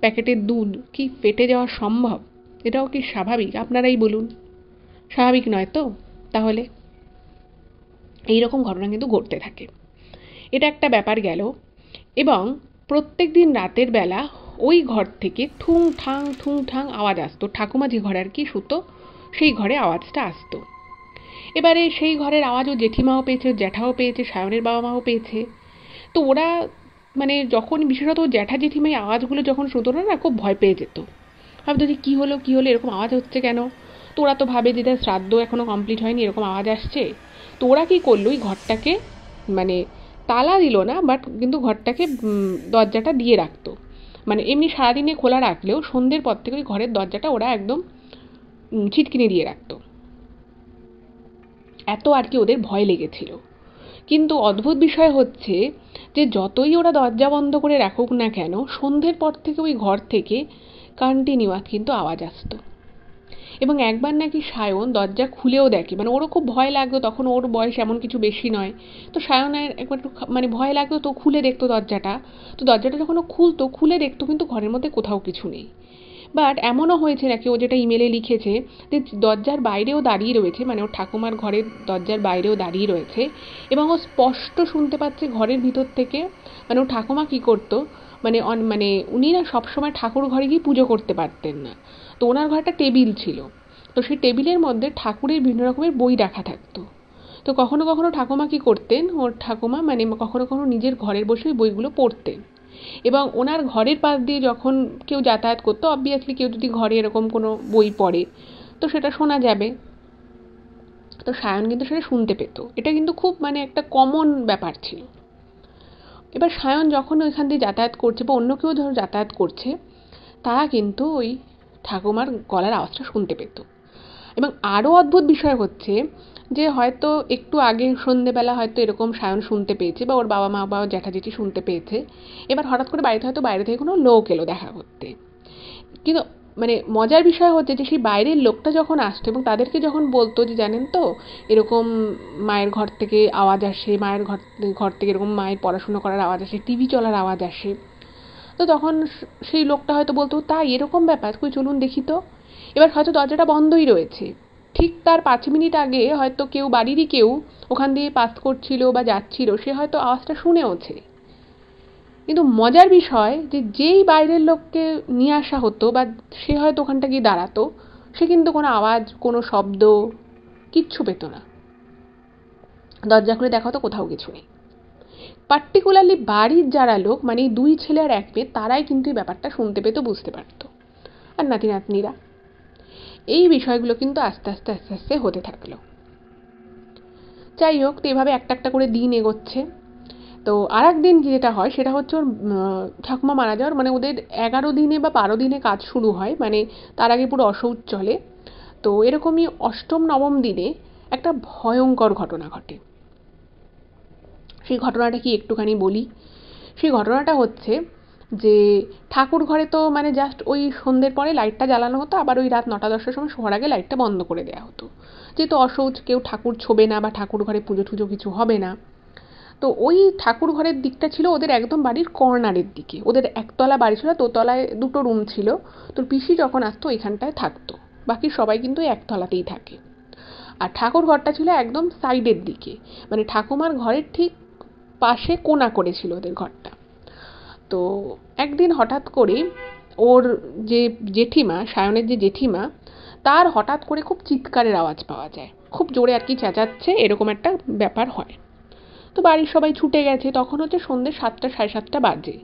প্যাকেটের দুধ কি ফেটে যাওয়া সম্ভব? এটাও কি স্বাভাবিক? আপনারাই বলুন, স্বাভাবিক নয় তো? তাহলে এইরকম ঘটনা কিন্তু ঘটতে থাকে। এটা একটা ব্যাপার গেল। এবং প্রত্যেক দিন রাতের বেলা ওই ঘর থেকে ঠুং ঠাং আওয়াজ আসতো। ঠাকুমা যে ঘরে আর কি শুতো সেই ঘরে আওয়াজটা আসতো। এবারে সেই ঘরের আওয়াজও জেঠিমাও পেয়েছে, জ্যাঠাও পেয়েছে, সায়নের বাবা মাও পেয়েছে। তো ওরা মানে যখন বিশেষত জ্যাঠা জেঠিমা এই আওয়াজগুলো যখন শুনতো না, খুব ভয় পেয়ে যেত। ভাবতো যে কী হলো এরকম আওয়াজ হচ্ছে কেন? তো ওরা তো ভাবে যে শ্রাদ্ধ এখনও কমপ্লিট হয়নি, এরকম আওয়াজ আসছে। তো ওরা কী করলো, ওই ঘরটাকে মানে তালা দিল না, বাট কিন্তু ঘরটাকে দরজাটা দিয়ে রাখতো। মানে এমনি সারাদিনে খোলা রাখলেও সন্ধ্যের পর থেকে ওই ঘরের দরজাটা ওরা একদম ছিটকিনি দিয়ে রাখতো। এত আর কি ওদের ভয় লেগেছিল। কিন্তু অদ্ভুত বিষয় হচ্ছে যে যতই ওরা দরজা বন্ধ করে রাখুক না কেন, সন্ধ্যের পর থেকে ওই ঘর থেকে কন্টিনিউয়াস কিন্তু আওয়াজ আসতো। এবং একবার নাকি সায়ন দরজা খুলেও দেখে, মানে ওরও খুব ভয় লাগতো, তখন ওর বয়স এমন কিছু বেশি নয়। তো সায়নের একবার একটু মানে ভয় লাগতো, তো খুলে দেখতো দরজাটা। তো দরজাটা যখন ও খুলতো, খুলে দেখতো কিন্তু ঘরের মধ্যে কোথাও কিছু নেই। বাট এমনও হয়েছে নাকি, ও যেটা ইমেলে লিখেছে, যে দরজার বাইরেও দাঁড়িয়ে রয়েছে, মানে ওর ঠাকুমার ঘরের দরজার বাইরেও দাঁড়িয়ে রয়েছে, এবং ও স্পষ্ট শুনতে পাচ্ছে ঘরের ভিতর থেকে, মানে ওর ঠাকুমা কী করতো, মানে মানে উনি না সবসময় ঠাকুর ঘরে গিয়ে পুজো করতে পারতেন না। তো ওনার ঘরে একটা টেবিল ছিল, তো সেই টেবিলের মধ্যে ঠাকুরের বিভিন্ন রকমের বই রাখা থাকতো। তো কখনো কখনো ঠাকুমা কী করতেন, ওর ঠাকুমা মানে কখনো কখনো নিজের ঘরের বসে ওই বইগুলো পড়তেন। এবং ওনার ঘরের পাশ দিয়ে যখন কেউ যাতায়াত করতো, অবভিয়াসলি কেউ যদি ঘরে এরকম কোনো বই পড়ে, তো সেটা শোনা যাবে। তো সায়ন কিন্তু সেটা শুনতে পেত, এটা কিন্তু খুব মানে একটা কমন ব্যাপার ছিল। এবার সায়ন যখন ওইখান দিয়ে যাতায়াত করছে, বা অন্য কেউ ধরো যাতায়াত করছে, তারা কিন্তু ওই ঠাকুমার গলার আওয়াজটা শুনতে পেত। এবং আরও অদ্ভুত বিষয় হচ্ছে যে হয়তো একটু আগে সন্ধেবেলা হয়তো এরকম সায়ন শুনতে পেয়েছে, বা ওর বাবা মা বা জ্যাঠা জেঠি শুনতে পেয়েছে। এবার হঠাৎ করে বাড়িতে হয়তো বাইরে থেকে কোনো লোক এলো দেখা করতে। কিন্তু মানে মজার বিষয় হচ্ছে যে সেই বাইরের লোকটা যখন আসতো এবং তাদেরকে যখন বলতো যে জানেন তো এরকম মায়ের ঘর থেকে আওয়াজ আসে, মায়ের ঘর ঘর থেকে এরকম মায়ের পড়াশুনো করার আওয়াজ আসে, টিভি চলার আওয়াজ আসে, তো তখন সেই লোকটা হয়তো বলতো তাই এরকম ব্যাপার, কই চলুন দেখি তো। এবার হয়তো দরজাটা বন্ধই রয়েছে, ঠিক তার 5 মিনিট আগে হয়তো কেউ বাড়িরই কেউ ওখান দিয়ে পাস করছিল বা যাচ্ছিল, সে হয়তো আওয়াজটা শুনেওছে। কিন্তু মজার বিষয় যে যেই বাইরের লোককে নিয়ে আসা হতো বা সে হয়তো ওখানটা গিয়ে দাঁড়াতো, সে কিন্তু কোনো আওয়াজ, কোনো শব্দ কিচ্ছু পেত না। দরজা খুলে দেখা হতো কোথাও কিছু নেই। পার্টিকুলারলি বাড়ির যারা লোক, মানে এই 2 ছেলে আর 1 মেয়ে, তারাই কিন্তু এই ব্যাপারটা শুনতে পেত, বুঝতে পারতো। আর নাতি নাতনিরা। এই বিষয়গুলো কিন্তু আস্তে আস্তে আস্তে আস্তে হতে থাকলো। যাই হোক, তো এভাবে একটা একটা করে দিন এগোচ্ছে। তো আর একদিন যেটা হয় সেটা হচ্ছে ওর ঠাকুমা মারা যাওয়ার মানে ওদের 11 দিনে বা 12 দিনে কাজ শুরু হয়, মানে তার আগে পুরো অশৌচ চলে। তো এরকমই অষ্টম নবম দিনে একটা ভয়ঙ্কর ঘটনা ঘটে। সেই ঘটনাটা কি একটুখানি বলি। সেই ঘটনাটা হচ্ছে যে ঠাকুর ঘরে তো মানে জাস্ট ওই সন্ধ্যের পরে লাইটটা জ্বালানো হতো, আবার ওই রাত 9টা-10টার সময় শোয়ার আগে লাইটটা বন্ধ করে দেওয়া হতো, যেহেতু অশৌচ, কেউ ঠাকুর ছোবে না বা ঠাকুর ঘরে পুজো টুজো কিছু হবে না। তো ওই ঠাকুর ঘরের দিকটা ছিল ওদের একদম বাড়ির কর্নারের দিকে। ওদের একতলা বাড়ি ছিল, দোতলায় 2টো রুম ছিল। তোর পিসি যখন আসতো ওইখানটায় থাকতো, বাকি সবাই কিন্তু একতলাতেই থাকে। আর ঠাকুর ঘরটা ছিল একদম সাইডের দিকে, মানে ঠাকুমার ঘরের ঠিক পাশে কোণা করেছিল ওদের ঘরটা। তো একদিন হঠাৎ করে ওর যে জেঠিমা, সায়নের যে জেঠিমা, তার হঠাৎ করে খুব চিৎকারের আওয়াজ পাওয়া যায়, খুব জোরে আর কি চেঁচাচ্ছে, এরকম একটা ব্যাপার হয়। তো বাড়ির সবাই ছুটে গেছে, তখন হচ্ছে সন্ধ্যে 7টা 7:30 বাজে।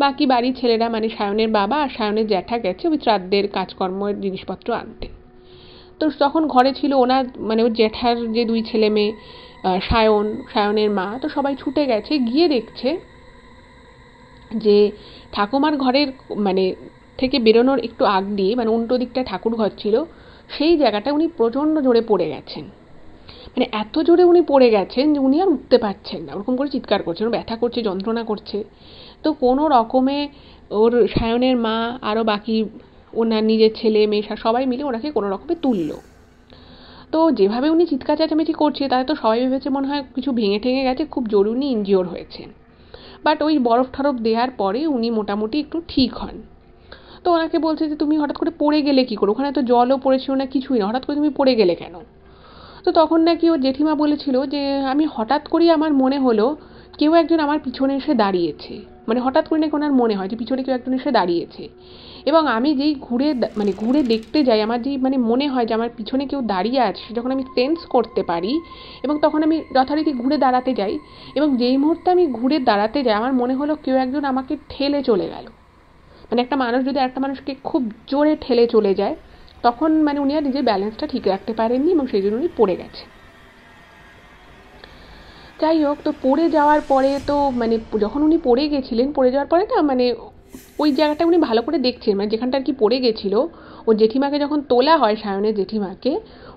বাকি বাড়ির ছেলেরা মানে সায়নের বাবা আর সায়নের জ্যাঠা গেছে ওই শ্রাদ্ধের কাজকর্মের জিনিসপত্র আনতে। তো তখন ঘরে ছিল ওনার মানে ওর জ্যাঠার যে 2 ছেলে মেয়ে, সায়ন, সায়নের মা, তো সবাই ছুটে গেছে, গিয়ে দেখছে যে ঠাকুমার ঘরের মানে থেকে বেরোনোর একটু আগ দিয়ে, মানে উল্টো দিকটা ঠাকুর ঘর ছিল, সেই জায়গাটায় উনি প্রচণ্ড জোরে পড়ে গেছেন। মানে এত জোরে উনি পড়ে গেছেন যে উনি আর উঠতে পারছেন না, ওরকম করে চিৎকার করছেন, ব্যথা করছে, যন্ত্রণা করছে। তো কোনো রকমে ওর সায়নের মা আরও বাকি ওনার নিজের ছেলে মেয়ে সবাই মিলে ওনাকে কোনো রকমে তুললো। তো যেভাবে উনি চিৎকার চেঁচামেচি করছে তাতে তো সবাই ভেবেছে মনে হয় কিছু ভেঙে ঠেঙে গেছে, খুব জোরে উনি ইনজিওর হয়েছেন। বাট ওই বরফ টরফ দেওয়ার পরে উনি মোটামুটি একটু ঠিক হন। তো ওনাকে বলছে যে তুমি হঠাৎ করে পড়ে গেলে কী করে, ওখানে তো জলও পড়েছিল না, কিছুই না, হঠাৎ করে তুমি পড়ে গেলে কেন? তো তখন নাকি ওর জেঠিমা বলেছিল যে আমি হঠাৎ করেই আমার মনে হলো কেউ একজন আমার পিছনে এসে দাঁড়িয়েছে, মানে হঠাৎ করে নাকি ওনার মনে হয় যে পিছনে কেউ একজন এসে দাঁড়িয়েছে, এবং আমি যেই মানে ঘুরে দেখতে যাই, আমার যেই মানে মনে হয় যে আমার পিছনে কেউ দাঁড়িয়ে আছে, যখন আমি সেন্স করতে পারি এবং তখন আমি যথারীতি ঘুরে দাঁড়াতে যাই, এবং যেই মুহূর্তে আমি ঘুরে দাঁড়াতে যাই আমার মনে হলো কেউ একজন আমাকে ঠেলে চলে গেল। মানে একটা মানুষ যদি একটা মানুষকে খুব জোরে ঠেলে চলে যায়, তখন মানে উনি আর নিজের ব্যালেন্সটা ঠিক রাখতে পারেননি এবং সেই জন্য উনি পড়ে গেছে। যাই হোক, তো পড়ে যাওয়ার পরে তো মানে যখন উনি পড়ে গেছিলেন, পড়ে যাওয়ার পরে না মানে ওই জায়গাটা উনি ভালো করে দেখছেন, মানে যেখানটা আর কি পড়ে গেছিলো, ও জেঠিমাকে যখন তোলা হয় সায়নের জেঠিমাকে,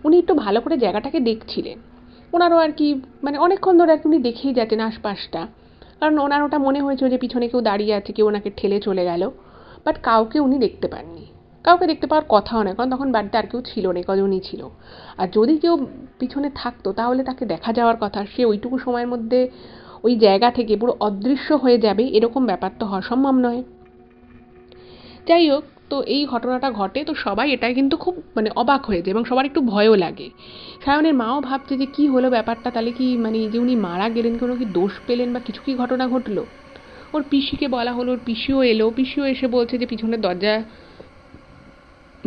উনি একটু ভালো করে জায়গাটাকে দেখছিলেন। ওনারও আর কি মানে অনেকক্ষণ ধরে আর কি উনি দেখেই যাচ্ছেন আশপাশটা, কারণ ওনার ওটা মনে হয়েছিল যে পিছনে কেউ দাঁড়িয়ে আছে, কেউ ওনাকে ঠেলে চলে গেল। বাট কাউকে উনি দেখতে পাননি, কাউকে দেখতে পাওয়ার কথাও নয়, কারণ তখন বাড়িতে আর কেউ ছিল না, কজনই ছিল। আর যদি কেউ পিছনে থাকতো তাহলে তাকে দেখা যাওয়ার কথা, সে ওইটুকু সময়ের মধ্যে ওই জায়গা থেকে পুরো অদৃশ্য হয়ে যাবে, এরকম ব্যাপার তো হওয়া সম্ভব নয়। যাই হোক, তো এই ঘটনাটা ঘটে, তো সবাই এটাই কিন্তু খুব মানে অবাক হয়ে যায় এবং সবার একটু ভয়ও লাগে। সায়নের মাও ভাবছে যে কি হলো ব্যাপারটা, তাহলে কি মানে যে উনি মারা গেলেন কোনো কি দোষ পেলেন বা কিছু কি ঘটনা ঘটলো। ওর পিসিকে বলা হলো, ওর পিসিও এলো, পিসিও এসে বলছে যে পিছনের দরজা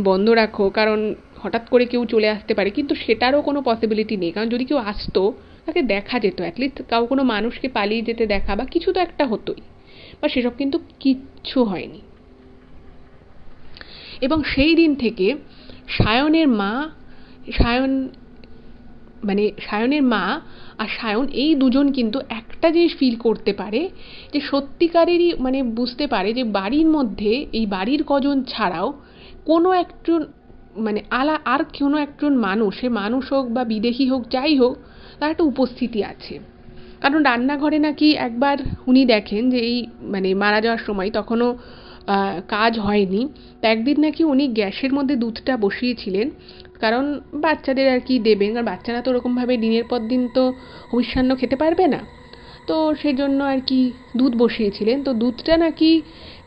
বন্ধ রাখো, কারণ হঠাৎ করে কেউ চলে আসতে পারে। কিন্তু সেটারও কোনো পসিবিলিটি নেই, কারণ যদি কেউ আসতো তাকে দেখা যেত, অ্যাটলিস্ট কোনো মানুষকে পালিয়ে যেতে দেখা বা কিছু তো একটা হতোই, বা সেসব কিন্তু কিচ্ছু হয়নি। এবং সেই দিন থেকে সায়নের মা সায়ন সায়নের মা আর সায়ন এই দুজন কিন্তু একটা জিনিস ফিল করতে পারে, যে সত্যিকারেরই মানে বুঝতে পারে যে বাড়ির মধ্যে এই বাড়ির কজন ছাড়াও কোনো একজন মানে আর কোনো একজন মানুষ, সে মানুষ হোক বা বিদেশি হোক যাই হোক, তার একটা উপস্থিতি আছে। কারণ রান্নাঘরে নাকি একবার উনি দেখেন যে এই মানে মারা যাওয়ার সময় তখনও কাজ হয়নি, তো একদিন নাকি উনি গ্যাসের মধ্যে দুধটা বসিয়েছিলেন, কারণ বাচ্চাদের আর কি দেবেন, কারণ বাচ্চারা তো ওরকমভাবে দিনের পর দিন তো মিষ্টান্ন খেতে পারবে না, তো সেজন্য আর কি দুধ বসিয়েছিলেন। তো দুধটা নাকি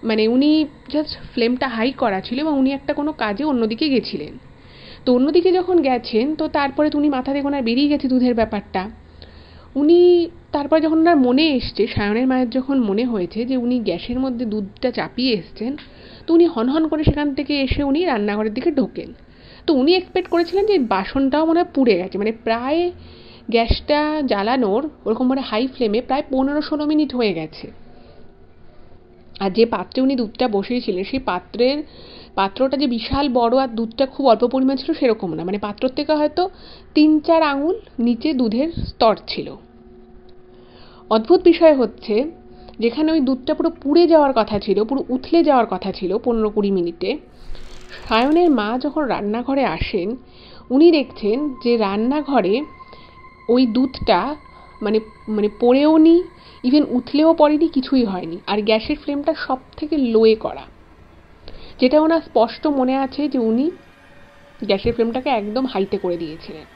মানে উনি জাস্ট ফ্লেমটা হাই করা ছিল এবং উনি একটা কোনো কাজে অন্যদিকে গেছিলেন। তো অন্যদিকে যখন গেছেন, তো তারপরে তো উনি মাথা থেকে ওনার বেরিয়ে গেছে দুধের ব্যাপারটা। উনি তারপর যখন ওনার মনে এসছে, সায়নের মায়ের যখন মনে হয়েছে যে উনি গ্যাসের মধ্যে দুধটা চাপিয়ে এসছেন, তো উনি হনহন করে সেখান থেকে এসে উনি রান্নাঘরের দিকে ঢোকেন। তো উনি এক্সপেক্ট করেছিলেন যে বাসনটাও মনে হয় পুড়ে গেছে, মানে প্রায় গ্যাসটা জ্বালানোর ওরকম মানে হাই ফ্লেমে প্রায় 15-16 মিনিট হয়ে গেছে। আর যে পাত্রে উনি দুধটা বসিয়েছিলেন সেই পাত্রটা যে বিশাল বড় আর দুধটা খুব অল্প পরিমাণ ছিল সেরকম না, মানে পাত্র থেকে হয়তো 3-4 আঙুল নিচে দুধের স্তর ছিল। অদ্ভুত বিষয় হচ্ছে, যেখানে ওই দুধটা পুরো পুড়ে যাওয়ার কথা ছিল, পুরো উথলে যাওয়ার কথা ছিল 15-20 মিনিটে, সায়নের মা যখন রান্নাঘরে আসেন উনি দেখছেন যে রান্নাঘরে ওই দুধটা মানে মানে পড়েও নি, ইভেন উথলেও পড়েনি, কিছুই হয়নি। আর গ্যাসের ফ্লেমটা সব থেকে লোয়ে করা, যেটা ওনার স্পষ্ট মনে আছে যে উনি গ্যাসের ফ্লেমটাকে একদম হাইতে করে দিয়েছিলেন,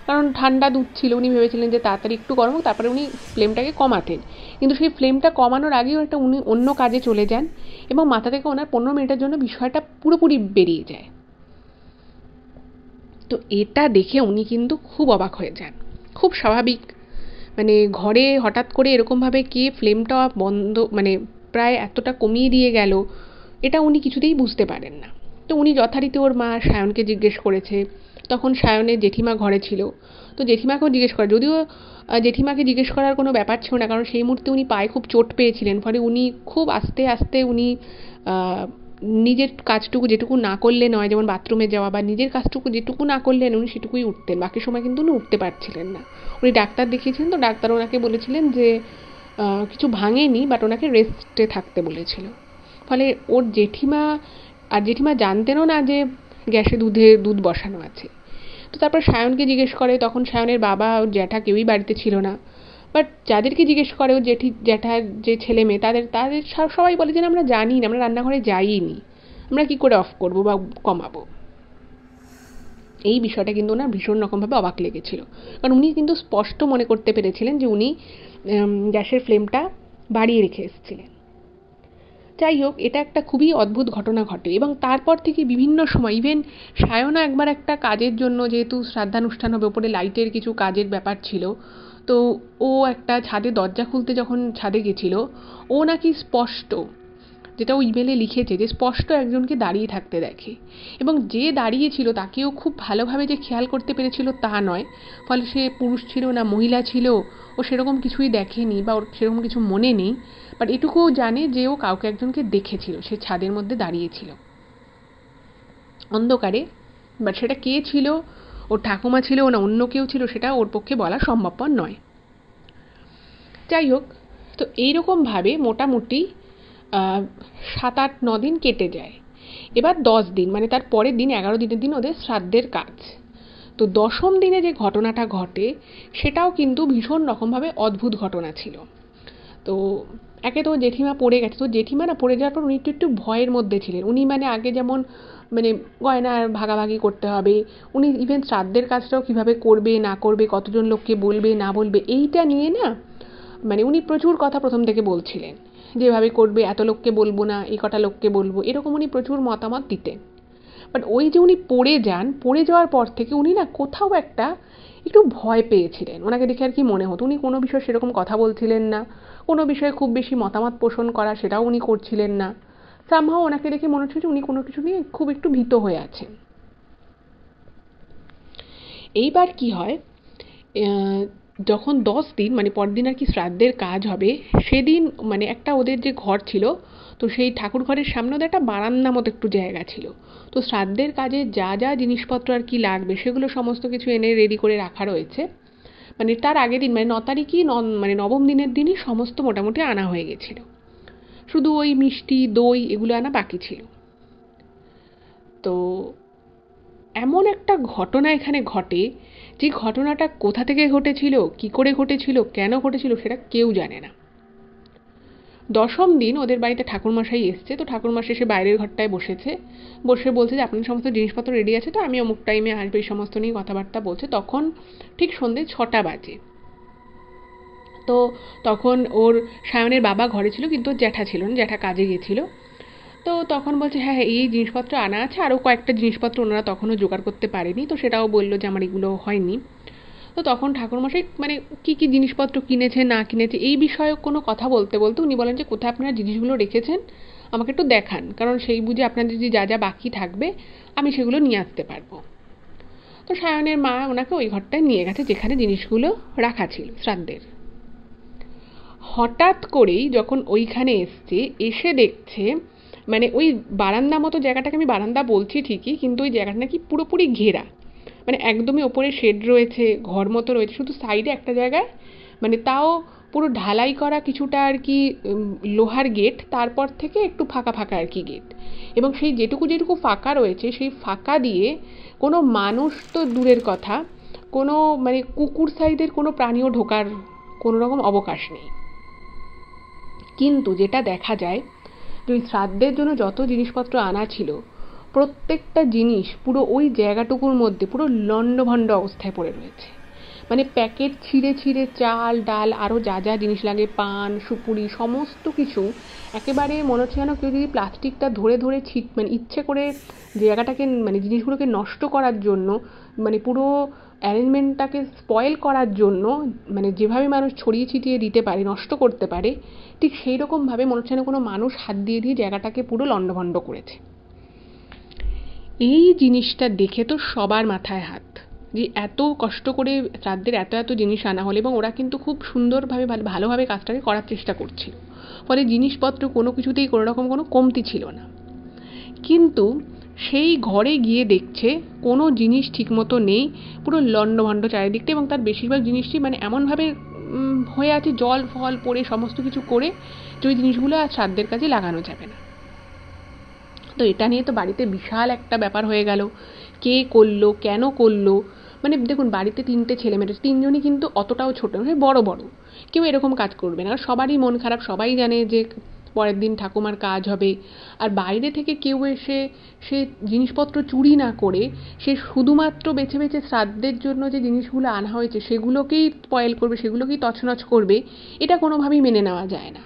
কারণ ঠান্ডা দুধ ছিল, উনি ভেবেছিলেন যে তাড়াতাড়ি একটু গরম হোক তারপরে উনি ফ্লেমটাকে কমাতেন। কিন্তু সেই ফ্লেমটা কমানোর আগেও একটা উনি অন্য কাজে চলে যান এবং মাথা থেকে ওনার 15 মিনিটের জন্য বিষয়টা পুরোপুরি বেরিয়ে যায়। তো এটা দেখে উনি কিন্তু খুব অবাক হয়ে যান। খুব স্বাভাবিক, মানে ঘরে হঠাৎ করে এরকমভাবে কে ফ্লেমটা বন্ধ মানে প্রায় এতটা কমিয়ে দিয়ে গেল, এটা উনি কিছুতেই বুঝতে পারেন না। তো উনি যথারীতি ওর মা সায়নকে জিজ্ঞেস করেছে, তখন সায়নের জেঠিমা ঘরে ছিল, তো জেঠিমাকেও জিজ্ঞেস করে, যদিও জেঠিমাকে জিজ্ঞেস করার কোনো ব্যাপার ছিল না, কারণ সেই মুহূর্তে উনি পায়ে খুব চোট পেয়েছিলেন, ফলে উনি খুব আস্তে আস্তে উনি নিজের কাজটুকু যেটুকু না করলে নয়, যেমন বাথরুমে যাওয়া বা নিজের কাজটুকু যেটুকু না করলেন উনি সেটুকুই উঠতেন, বাকি সময় কিন্তু উনি উঠতে পারছিলেন না। উনি ডাক্তার দেখিয়েছিলেন, তো ডাক্তার ওনাকে বলেছিলেন যে কিছু ভাঙেনি, বাট ওনাকে রেস্টে থাকতে বলেছিল। ফলে ওর জেঠিমা জানতেনও না যে গ্যাসে দুধ বসানো আছে। তো তারপর সায়নকে জিজ্ঞেস করে, তখন সায়নের বাবা ওর জ্যাঠা কেউই বাড়িতে ছিল না, বাট যাদেরকে জিজ্ঞেস করে ওর জ্যাঠার যে ছেলে মেয়ে তাদের সবাই বলে যে আমরা জানি না, আমরা রান্নাঘরে যাইনি, আমরা কি করে অফ করবো বা কমাবো। এই বিষয়টা কিন্তু ওনার ভীষণ রকমভাবে অবাক লেগেছিল, কারণ উনি কিন্তু স্পষ্ট মনে করতে পেরেছিলেন যে উনি গ্যাসের ফ্লেমটা বাড়িয়ে রেখে এসেছিলেন। যাই হোক, এটা একটা খুবই অদ্ভুত ঘটনা ঘটে এবং তারপর থেকে বিভিন্ন সময় ইভেন সায়নও একবার একটা কাজের জন্য, যেহেতু শ্রাদ্ধানুষ্ঠান হবে ওপরে লাইটের কিছু কাজের ব্যাপার ছিল, তো ও একটা ছাদে দরজা খুলতে যখন ছাদে গেছিল, ও নাকি স্পষ্ট, যেটা ও ইমেলে লিখেছে, যে স্পষ্ট একজনকে দাঁড়িয়ে থাকতে দেখে এবং যে দাঁড়িয়েছিল তাকেও খুব ভালোভাবে যে খেয়াল করতে পেরেছিল তা নয়, ফলে সে পুরুষ ছিল না মহিলা ছিল ও সেরকম কিছুই দেখেনি বা ওর সেরকম কিছু মনে নেই, বাট এটুকুও জানে যে ও কাউকে একজনকে দেখেছিল, সে ছাদের মধ্যে দাঁড়িয়েছিল অন্ধকারে, বাট সেটা কে ছিল, ওর ঠাকুমা ছিল না অন্য কেউ ছিল, সেটা ওর পক্ষে বলা সম্ভবপর নয়। যাই হোক, তো এইরকমভাবে মোটামুটি 7-8-9 দিন কেটে যায়। এবার 10 দিন মানে তার পরের দিন 11 দিনের দিন ওদের শ্রাদ্ধের কাজ। তো 10ম দিনে যে ঘটনাটা ঘটে সেটাও কিন্তু ভীষণ রকমভাবে অদ্ভুত ঘটনা ছিল। তো একে তো জেঠিমা পড়ে গেছে, তো জেঠিমা না পড়ে যাওয়ার পর উনি একটু একটু ভয়ের মধ্যে ছিলেন। উনি মানে আগে যেমন মানে গয়না ভাগাভাগি করতে হবে, উনি ইভেন শ্রাদ্ধের কাজটাও কীভাবে করবে না করবে, কতজন লোককে বলবে না বলবে, এইটা নিয়ে না মানে উনি প্রচুর কথা প্রথম থেকে বলছিলেন, যেভাবে করবে, এত লোককে বলবো না, এই কটা লোককে বলবো, এরকম উনি প্রচুর মতামত দিতেন। বাট ওই যে উনি পড়ে যান, পড়ে যাওয়ার পর থেকে উনি না কোথাও একটা একটু ভয় পেয়েছিলেন। ওনাকে দেখে আর কি মনে হতো উনি কোনো বিষয়ে সেরকম কথা বলছিলেন না, কোনো বিষয়ে খুব বেশি মতামত পোষণ করা সেটাও উনি করছিলেন না। সামহাও ওনাকে দেখে মনে হচ্ছে যে উনি কোনো কিছু নিয়ে খুব একটু ভীত হয়ে আছেন। এইবার কি হয়, যখন 10 দিন মানে পরদিন আর কি শ্রাদ্ধের কাজ হবে, সেদিন মানে একটা ওদের যে ঘর ছিল, তো সেই ঠাকুর ঘরের সামনে ওদের একটা বারান্দা মতো একটু জায়গা ছিল। তো শ্রাদ্ধের কাজে যা যা জিনিসপত্র আর কি লাগবে সেগুলো সমস্ত কিছু এনে রেডি করে রাখা রয়েছে। মানে তার আগের দিন মানে 9 তারিখই মানে নবম দিনের দিনই সমস্ত মোটামুটি আনা হয়ে গেছিল, শুধু ওই মিষ্টি দই এগুলো আনা বাকি ছিল। তো এমন একটা ঘটনা এখানে ঘটে, যে ঘটনাটা কোথা থেকে ঘটেছিল, কি করে ঘটেছিল, কেন ঘটেছিল সেটা কেউ জানে না। 10ম দিন ওদের বাড়িতে ঠাকুরমশাই এসছে, তো ঠাকুরমশাই এসে বাইরের ঘরটায় বসেছে, বসে বলছে যে আপনার সমস্ত জিনিসপত্র রেডি আছে তো, আমি অমুক টাইমে আসবো, এই সমস্ত নিয়ে কথাবার্তা বলছে। তখন ঠিক সন্ধ্যে 6টা বাজে। তো তখন ওর সায়নের বাবা ঘরে ছিল, কিন্তু ওর জ্যাঠা ছিল না, জ্যাঠা কাজে গেছিল। তো তখন বলছে হ্যাঁ হ্যাঁ এই জিনিসপত্র আনা আছে, আরও কয়েকটা জিনিসপত্র ওনারা তখনও জোগাড় করতে পারেনি, তো সেটাও বললো যে আমার এগুলো হয়নি। তো তখন ঠাকুরমশাই মানে কী কী জিনিসপত্র কিনেছে না কিনেছে এই বিষয়ে কোনো কথা বলতে বলতে উনি বলেন যে কোথায় আপনারা জিনিসগুলো রেখেছেন আমাকে একটু দেখান, কারণ সেই বুঝে আপনাদের যে যা যা বাকি থাকবে আমি সেগুলো নিয়ে আসতে পারবো। তো সায়নের মা ওনাকে ওই ঘরটায় নিয়ে গেছে যেখানে জিনিসগুলো রাখা ছিল শ্রাদ্ধের। হঠাৎ করেই যখন ওইখানে এসছে, এসে দেখছে মানে ওই বারান্দা মতো জায়গাটাকে আমি বারান্দা বলছি ঠিকই, কিন্তু ওই জায়গাটা নাকি পুরোপুরি ঘেরা, মানে একদমই ওপরে শেড রয়েছে, ঘর মতো রয়েছে, শুধু সাইডে একটা জায়গায় মানে তাও পুরো ঢালাই করা কিছুটা আর কি লোহার গেট, তারপর থেকে একটু ফাঁকা ফাঁকা আর কি গেট, এবং সেই যেটুকু যেটুকু ফাঁকা রয়েছে সেই ফাঁকা দিয়ে কোনো মানুষ তো দূরের কথা, কোনো মানে কুকুর সাইডের কোনো প্রাণীও ঢোকার কোনো রকম অবকাশ নেই। কিন্তু যেটা দেখা যায় যে ওই শ্রাদ্ধের জন্য যত জিনিসপত্র আনা ছিল প্রত্যেকটা জিনিস পুরো ওই জায়গাটুকুর মধ্যে পুরো লণ্ডভণ্ড অবস্থায় পড়ে রয়েছে। মানে প্যাকেট ছিঁড়ে ছিঁড়ে চাল ডাল আরও যা যা জিনিস লাগে, পান সুপুরি সমস্ত কিছু একেবারে মনে হচ্ছে যেন কেউ যদি প্লাস্টিকটা ধরে ধরে মানে ইচ্ছে করে জায়গাটাকে মানে জিনিসগুলোকে নষ্ট করার জন্য, মানে পুরো অ্যারেঞ্জমেন্টটাকে স্পয়েল করার জন্য, মানে যেভাবে মানুষ ছড়িয়ে ছিটিয়ে দিতে পারে, নষ্ট করতে পারে, ঠিক সেই রকমভাবে মনে হচ্ছে যেন কোনো মানুষ হাত দিয়ে দিয়ে জায়গাটাকে পুরো লণ্ডভণ্ড করেছে। এই জিনিসটা দেখে তো সবার মাথায় হাত, যে এত কষ্ট করে শ্রাদ্ধের এত এত জিনিস আনা হলো, এবং ওরা কিন্তু খুব সুন্দরভাবে ভালোভাবে কাজটাকে করার চেষ্টা করছিল, ফলে জিনিসপত্র কোনো কিছুতেই কোনো রকম কোনো কমতি ছিল না। কিন্তু সেই ঘরে গিয়ে দেখছে কোনো জিনিস ঠিকমতো নেই, পুরো লণ্ডভণ্ড চারিদিকটা, এবং তার বেশিরভাগ জিনিসই মানে এমনভাবে হয়ে আছে জল ফল পড়ে সমস্ত কিছু করে, যে ওই জিনিসগুলো আর শ্রাদ্ধের কাজে লাগানো যাবে না। তো এটা নিয়ে তো বাড়িতে বিশাল একটা ব্যাপার হয়ে গেল, কে করলো, কেন করলো। মানে দেখুন বাড়িতে 3টে ছেলেমেয়ে, 3জনই কিন্তু অতটাও ছোট নয়, বড় বড়, কেউ এরকম কাজ করবে না, সবারই মন খারাপ, সবাই জানে যে পরের দিন ঠাকুমার কাজ হবে। আর বাইরে থেকে কেউ এসে সে জিনিসপত্র চুরি না করে সে শুধুমাত্র বেছে বেছে শ্রাদ্ধের জন্য যে জিনিসগুলো আনা হয়েছে সেগুলোকেই স্পয়েল করবে, সেগুলোকেই তছনছ করবে, এটা কোনোভাবেই মেনে নেওয়া যায় না।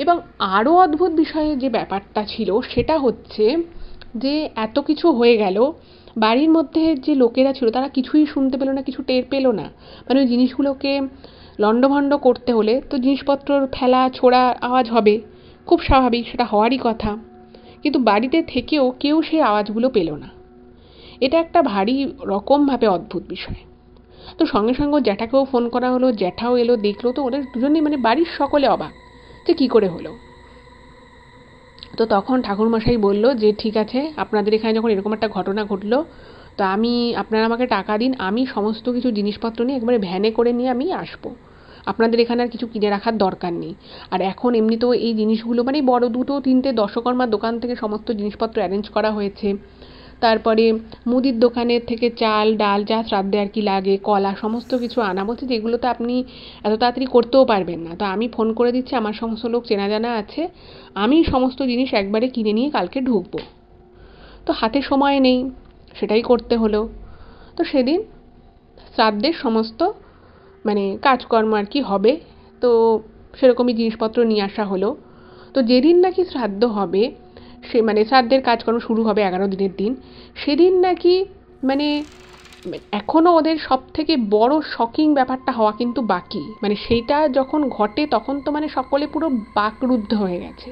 এবং আরও অদ্ভুত বিষয়ে যে ব্যাপারটা ছিল সেটা হচ্ছে যে এত কিছু হয়ে গেল, বাড়ির মধ্যে যে লোকেরা ছিল তারা কিছুই শুনতে পেলো না, কিছু টের পেলো না। মানে ওই জিনিসগুলোকে লণ্ডভণ্ড করতে হলে তো জিনিসপত্র ফেলা ছোড়া আওয়াজ হবে, খুব স্বাভাবিক, সেটা হওয়ারই কথা, কিন্তু বাড়িতে থেকেও কেউ সেই আওয়াজগুলো পেলো না। এটা একটা ভারী রকমভাবে অদ্ভুত বিষয়। তো সঙ্গে সঙ্গে জ্যাঠাকেও ফোন করা হলো, জ্যাঠাও এলো, দেখলো, তো ওদের দুজনেই মানে বাড়ির সকলে অবাক যে কী করে হলো। তো তখন ঠাকুরমশাই বলল যে ঠিক আছে, আপনাদের এখানে যখন এরকম একটা ঘটনা ঘটলো, তো আপনারা আমাকে টাকা দিন, আমি সমস্ত কিছু জিনিসপত্র নিয়ে একবারে ভ্যানে করে নিয়ে আমি আসবো, আপনাদের এখানে আর কিছু কিনে রাখার দরকার নেই। আর এখন এমনিতেও এই জিনিসগুলো মানে বড় 2-3টে দশকর্মার দোকান থেকে সমস্ত জিনিসপত্র অ্যারেঞ্জ করা হয়েছে, তারপরে মুদির দোকানের থেকে চাল ডাল যা শ্রাদ্ধে আর কি লাগে, কলা, সমস্ত কিছু আনা। বলছে যে এগুলো তো আপনি এত তাড়াতাড়ি করতেও পারবেন না, তো আমি ফোন করে দিচ্ছি, আমার সমস্ত লোক চেনা জানা আছে, আমি সমস্ত জিনিস একবারে কিনে নিয়ে কালকে ঢুকবো। তো হাতে সময় নেই, সেটাই করতে হলো। তো সেদিন শ্রাদ্ধের সমস্ত মানে কাজকর্ম আর কি হবে, তো সেরকমই জিনিসপত্র নিয়ে আসা হলো। তো যেদিন নাকি শ্রাদ্ধ হবে, সে মানে শ্রাদ্ধের কাজকর্ম শুরু হবে 11 দিনের দিন, সেদিন নাকি মানে এখনও ওদের সব থেকে বড় শকিং ব্যাপারটা হওয়া কিন্তু বাকি। মানে সেইটা যখন ঘটে তখন তো মানে সকলে পুরো বাকরুদ্ধ হয়ে গেছে,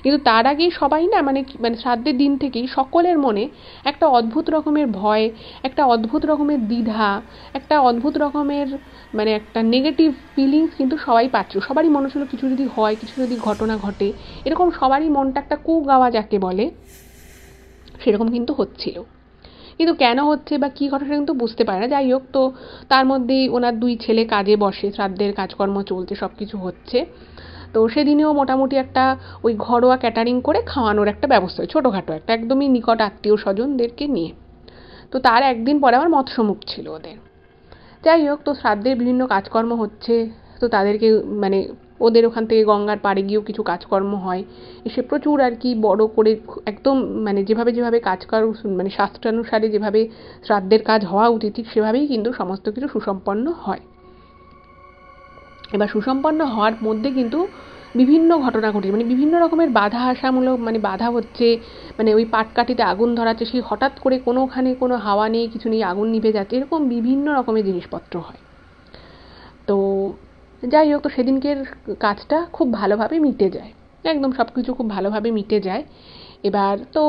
কিন্তু তার আগেই সবাই না মানে মানে শ্রাদ্ধের দিন থেকেই সকলের মনে একটা অদ্ভুত রকমের ভয়, একটা অদ্ভুত রকমের দ্বিধা, একটা অদ্ভুত রকমের মানে একটা নেগেটিভ ফিলিংস কিন্তু সবাই পাচ্ছিল। সবারই মনে ছিল কিছু যদি হয়, কিছু যদি ঘটনা ঘটে, এরকম সবারই মনটা একটা কুগাওয়া যাকে বলে সেরকম কিন্তু হচ্ছিল। কিন্তু কেন হচ্ছে বা কী ঘটনা কিন্তু বুঝতে পারে না। যাই হোক, তো তার মধ্যেই ওনার 2 ছেলে কাজে বসে, শ্রাদ্ধের কাজকর্ম চলছে, সব কিছু হচ্ছে। তো সেদিনেও মোটামুটি একটা ওই ঘরোয়া ক্যাটারিং করে খাওয়ানোর একটা ব্যবস্থা, ছোটোখাটো একটা, একদমই নিকট আত্মীয় স্বজনদেরকে নিয়ে। তো তার একদিন পরে আমার মৎস্যমুখ ছিল ওদের। যাই হোক, তো শ্রাদ্ধের বিভিন্ন কাজকর্ম হচ্ছে, তো তাদেরকে মানে ওদের ওখান থেকে গঙ্গার পাড়ে গিয়েও কিছু কাজকর্ম হয়, এসে প্রচুর আর কি বড় করে একদম মানে যেভাবে যেভাবে কাজকর্ম মানে শাস্ত্রানুসারে যেভাবে শ্রাদ্ধের কাজ হওয়া উচিত ঠিক সেভাবেই কিন্তু সমস্ত কিছু সুসম্পন্ন হয়। এবার সুসম্পন্ন হওয়ার মধ্যে কিন্তু বিভিন্ন ঘটনা ঘটে, মানে বিভিন্ন রকমের বাধা আসামূলক মানে বাধা হচ্ছে, মানে ওই পাটকাঠিতে আগুন ধরাচ্ছে, সেই হঠাৎ করে কোনোখানে কোনো হাওয়া নেই, কিছু নেই, আগুন নিভে যাচ্ছে, এরকম বিভিন্ন রকমের জিনিসপত্র হয়। তো যাই হোক, তো সেদিনকের কাজটা খুব ভালোভাবে মিটে যায়, একদম সব কিছু খুব ভালোভাবে মিটে যায়। এবার তো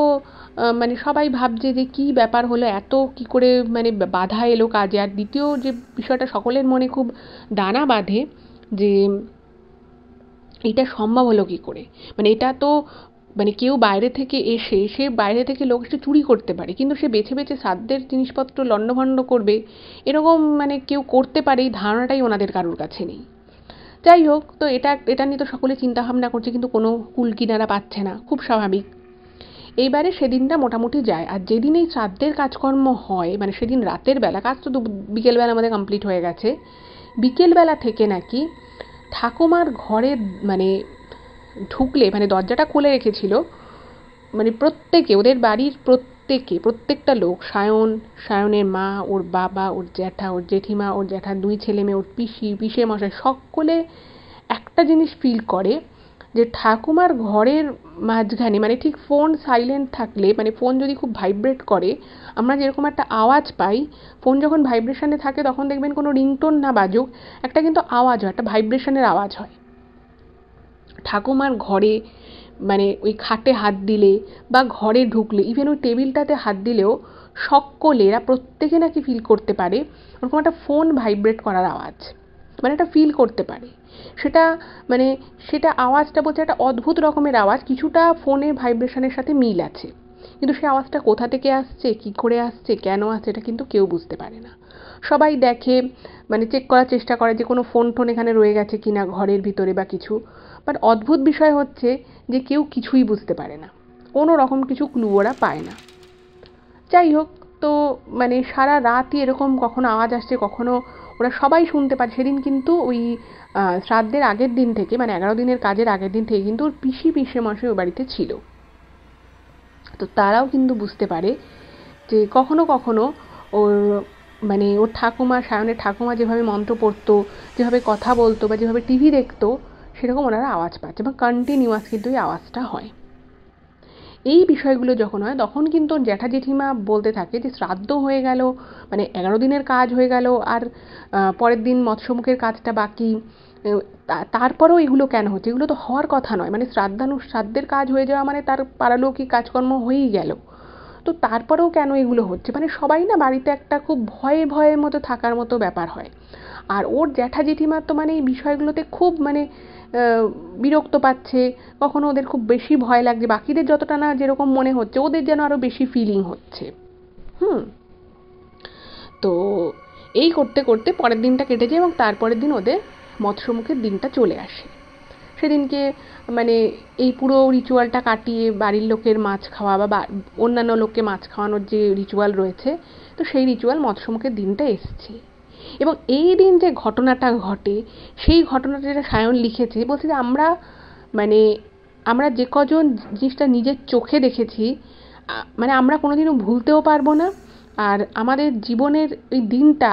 মানে সবাই ভাবছে যে কী ব্যাপার হলো, এত কি করে মানে বাধা এলো কাজে। আর দ্বিতীয় যে বিষয়টা সকলের মনে খুব দানা বাঁধে যে এটা সম্ভব হলো কী করে, মানে এটা তো মানে কেউ বাইরে থেকে এসে, সে বাইরে থেকে লোক এসে চুরি করতে পারে, কিন্তু সে বেছে বেছে শ্রাদ্ধের জিনিসপত্র লণ্ডভণ্ড করবে, এরকম মানে কেউ করতে পারে এই ধারণাটাই ওনাদের কারোর কাছে নেই। যাই হোক, তো এটা নিয়ে তো সকলে চিন্তাভাবনা করছে, কিন্তু কোনো কুল কিনারা পাচ্ছে না, খুব স্বাভাবিক। এইবারে সেদিনটা মোটামুটি যায়। আর যেদিন এই শ্রাদ্ধের কাজকর্ম হয় মানে সেদিন রাতের বেলা, কাজ তো বিকেলবেলা আমাদের কমপ্লিট হয়ে গেছে, বিকেলবেলা থেকে নাকি ঠাকুমার ঘরে মানে ঢুকলে মানে দরজাটা খুলে রেখেছিল, মানে প্রত্যেকে, ওদের বাড়ির প্রত্যেকে, প্রত্যেকটা লোক, সায়নের মা, ওর বাবা, ওর জ্যাঠা, ওর জেঠিমা, ওর জ্যাঠার 2 ছেলে মেয়ে, ওর পিসি, পিসে মশাই, সকলে একটা জিনিস ফিল করে যে ঠাকুমার ঘরের মাঝখানে মানে ঠিক ফোন সাইলেন্ট থাকলে মানে ফোন যদি খুব ভাইব্রেট করে, আমরা যেরকম একটা আওয়াজ পাই, ফোন যখন ভাইব্রেশনে থাকে তখন দেখবেন কোনো রিংটোন না বাজুক, একটা কিন্তু আওয়াজ হয়, একটা ভাইব্রেশনের আওয়াজ হয়। ঠাকুমার ঘরে মানে ওই খাটে হাত দিলে বা ঘরে ঢুকলে, ইভেন ওই টেবিলটাতে হাত দিলেও সকলে, এরা প্রত্যেকে নাকি ফিল করতে পারে ওরকম একটা ফোন ভাইব্রেট করার আওয়াজ, মানে এটা ফিল করতে পারে। সেটা মানে সেটা আওয়াজটা বলছে একটা অদ্ভুত রকমের আওয়াজ, কিছুটা ফোনের ভাইব্রেশনের সাথে মিল আছে, কিন্তু সে আওয়াজটা কোথা থেকে আসছে, কী করে আসছে, কেন আসছে, এটা কিন্তু কেউ বুঝতে পারে না। সবাই দেখে, মানে চেক করার চেষ্টা করে যে কোনো ফোন টোন এখানে রয়ে গেছে কিনা ঘরের ভিতরে বা কিছু, বাট অদ্ভুত বিষয় হচ্ছে যে কেউ কিছুই বুঝতে পারে না, কোনো রকম কিছু ক্লু ওরা পায় না। যাই হোক, তো মানে সারা রাতই এরকম কখনো আওয়াজ আসছে, কখনো ওরা সবাই শুনতে পারে। সেদিন কিন্তু ওই শ্রাদ্ধের আগের দিন থেকে মানে 11 দিনের কাজের আগের দিন থেকে কিন্তু ওর পিসে মশাই ওই বাড়িতে ছিল। তো তারাও কিন্তু বুঝতে পারে যে কখনো কখনো ওর মানে ওর ঠাকুমা, সায়নের ঠাকুমা যেভাবে মন্ত্র পড়তো, যেভাবে কথা বলতো বা যেভাবে টিভি দেখতো, সেরকম ওনারা আওয়াজ পাচ্ছে এবং কন্টিনিউয়াস কিন্তু এই আওয়াজটা হয়। এই বিষয়গুলো যখন হয় তখন কিন্তু জ্যাঠা জেঠিমা বলতে থাকে যে শ্রাদ্ধ হয়ে গেল, মানে 11 দিনের কাজ হয়ে গেল, আর পরের দিন মৎস্যমুখের কাজটা বাকি, তারপরেও এগুলো কেন হচ্ছে, এগুলো তো হওয়ার কথা নয়, মানে শ্রাদ্ধের কাজ হয়ে যাওয়া মানে তার পারলৌকিক কাজকর্ম হয়েই গেল, তো তারপরেও কেন এগুলো হচ্ছে, মানে সবাই না বাড়িতে একটা খুব ভয়ে ভয়ের মতো থাকার মতো ব্যাপার হয়। আর ওর জ্যাঠা জেঠিমার তো মানে এই বিষয়গুলোতে খুব মানে বিরক্ত পাচ্ছে, কখনো ওদের খুব বেশি ভয় লাগছে, বাকিদের যতটা না যেরকম মনে হচ্ছে ওদের যেন আরও বেশি ফিলিং হচ্ছে। তো এই করতে করতে পরের দিনটা কেটে যায় এবং তারপরের দিন ওদের মৎস্যমুখের দিনটা চলে আসে। সেদিনকে মানে এই পুরো রিচুয়ালটা কাটিয়ে বাড়ির লোকের মাছ খাওয়া বা অন্যান্য লোককে মাছ খাওয়ানোর যে রিচুয়াল রয়েছে, তো সেই রিচুয়াল মৎস্যমুখের দিনটা এসছে। এবং এই দিন যে ঘটনাটা ঘটে, সেই ঘটনাটা যেটা সায়ন লিখেছে, বলছে যে আমরা যে কজন জিনিসটা নিজের চোখে দেখেছি, মানে আমরা কোনোদিনও ভুলতেও পারবো না। আর আমাদের জীবনের এই দিনটা,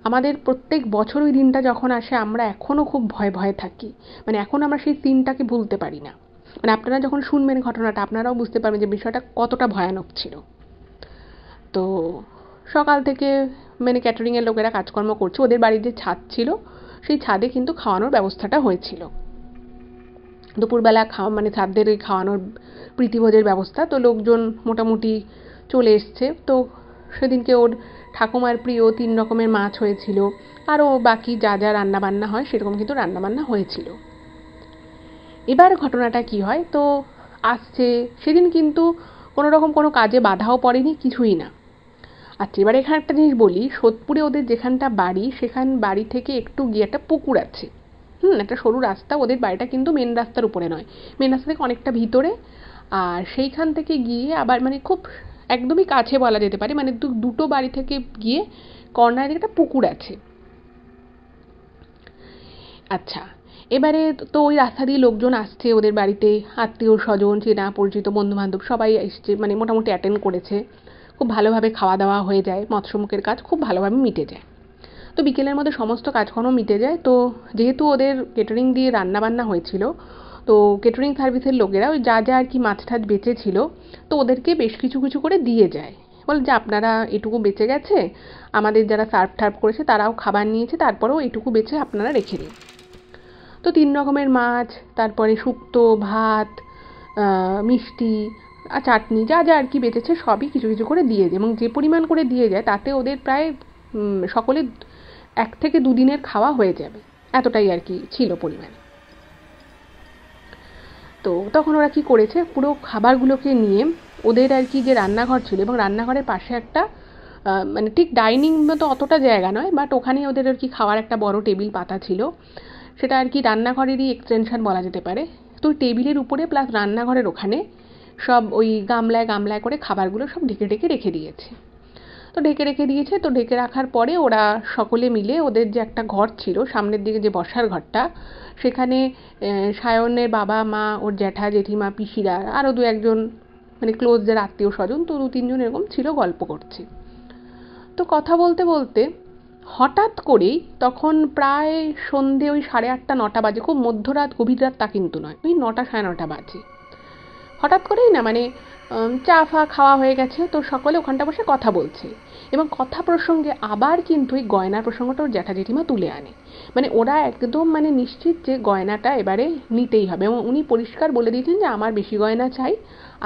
আমাদের প্রত্যেক বছর ওই দিনটা যখন আসে আমরা এখনও খুব ভয়ে ভয়ে থাকি, মানে এখন আমরা সেই দিনটাকে ভুলতে পারি না। মানে আপনারা যখন শুনবেন ঘটনাটা আপনারাও বুঝতে পারবেন যে বিষয়টা কতটা ভয়ানক ছিল। তো সকাল থেকে মানে ক্যাটারিংয়ের লোকেরা কাজকর্ম করছে, ওদের বাড়ির যে ছাদ ছিল সেই ছাদে কিন্তু খাওয়ানোর ব্যবস্থাটা হয়েছিল। দুপুরবেলা মানে ছাদদের ওই খাওয়ানোর প্রীতিভোজের ব্যবস্থা, তো লোকজন মোটামুটি চলে এসছে। তো সেদিনকে ওর ঠাকুমার প্রিয় 3 রকমের মাছ হয়েছিল, আরও বাকি যা যা রান্নাবান্না হয় সেরকম কিন্তু রান্নাবান্না হয়েছিল। এবার ঘটনাটা কি হয়, তো আসছে সেদিন কিন্তু কোনো রকম কোনো কাজে বাধাও পড়েনি, কিছুই না। আচ্ছা, এবার এখানে একটা জিনিস বলি, সোদপুরে ওদের যেখানটা বাড়ি, সেখান বাড়ি থেকে একটু গিয়ে একটা পুকুর আছে। একটা সরু রাস্তা, ওদের বাড়িটা কিন্তু মেন রাস্তার উপরে নয়, মেন রাস্তা থেকে অনেকটা ভিতরে। আর সেইখান থেকে গিয়ে আবার মানে খুব একদমই কাছে বলা যেতে পারে, মানে দুটো বাড়ি থেকে গিয়ে কর্নারে একটা পুকুর আছে। আচ্ছা, এবারে তো ওই রাস্তা দিয়ে লোকজন আসছে ওদের বাড়িতে, আত্মীয় স্বজন চেনা পরিচিত বন্ধু বান্ধব সবাই এসছে, মানে মোটামুটি অ্যাটেন্ড করেছে। খুব ভালোভাবে খাওয়া দাওয়া হয়ে যায়, মৎস্যমুখের কাজ খুব ভালোভাবে মিটে যায়। তো বিকেলের মধ্যে সমস্ত কাজকর্ম মিটে যায়। তো যেহেতু ওদের কেটারিং দিয়ে রান্নাবান্না হয়েছিল, তো কেটারিং সার্ভিসের লোকেরা ওই যা যা আর কি মাছ টাছ বেঁচেছিল, তো ওদেরকে বেশ কিছু কিছু করে দিয়ে যায়। বলে যে আপনারা এটুকু বেঁচে গেছে, আমাদের যারা সার্ভ টার্ভ করেছে তারাও খাবার নিয়েছে, তারপরেও এটুকু বেঁচে আপনারা রেখে দিন। তো 3 রকমের মাছ, তারপরে শুক্তো, ভাত, মিষ্টি আর চাটনি যা যা আর কি বেঁচেছে সবই কিছু কিছু করে দিয়ে যায়। এবং যে পরিমাণ করে দিয়ে যায় তাতে ওদের প্রায় সকলে 1 থেকে 2 দিনের খাওয়া হয়ে যাবে, এতটাই আর কি ছিল পরিমাণ। তো তখন ওরা কি করেছে, পুরো খাবারগুলোকে নিয়ে ওদের আর কি যে রান্নাঘর ছিল, এবং রান্নাঘরের পাশে একটা মানে ঠিক ডাইনিং মতো অতটা জায়গা নয়, বাট ওখানে ওদের আর কি খাওয়ার একটা বড় টেবিল পাতা ছিল, সেটা আর কি রান্নাঘরেরই এক্সটেনশন বলা যেতে পারে। তো টেবিলের উপরে প্লাস রান্নাঘরের ওখানে সব ওই গামলায় গামলায় করে খাবারগুলো সব ঢেকে ঢেকে রেখে দিয়েছে। তো ঢেকে রেখে দিয়েছে, তো ঢেকে রাখার পরে ওরা সকলে মিলে ওদের যে একটা ঘর ছিল সামনের দিকে, যে বসার ঘরটা, সেখানে সায়নের বাবা মা, ওর জ্যাঠা জেঠিমা পিসিরা, আরও 2-1 জন মানে ক্লোজ যারা আত্মীয় স্বজন, তো 2-3 জন এরকম ছিল, গল্প করছে। তো কথা বলতে বলতে হঠাৎ করেই তখন প্রায় সন্ধে ওই 8:30-9টা বাজে, খুব মধ্যরাত গভীর রাত তা কিন্তু নয়, ওই 9টা 9:30 বাজে। হঠাৎ করেই না মানে চা ফা খাওয়া হয়ে গেছে, তো সকলে ওখানটা বসে কথা বলছে, এবং কথা প্রসঙ্গে আবার কিন্তু ওই গয়নার প্রসঙ্গটা ওর জ্যাঠা জেঠিমা তুলে আনে। মানে ওরা একদম মানে নিশ্চিত যে গয়নাটা এবারে নিতেই হবে, এবং উনি পরিষ্কার বলে দিয়েছেন যে আমার বেশি গয়না চাই,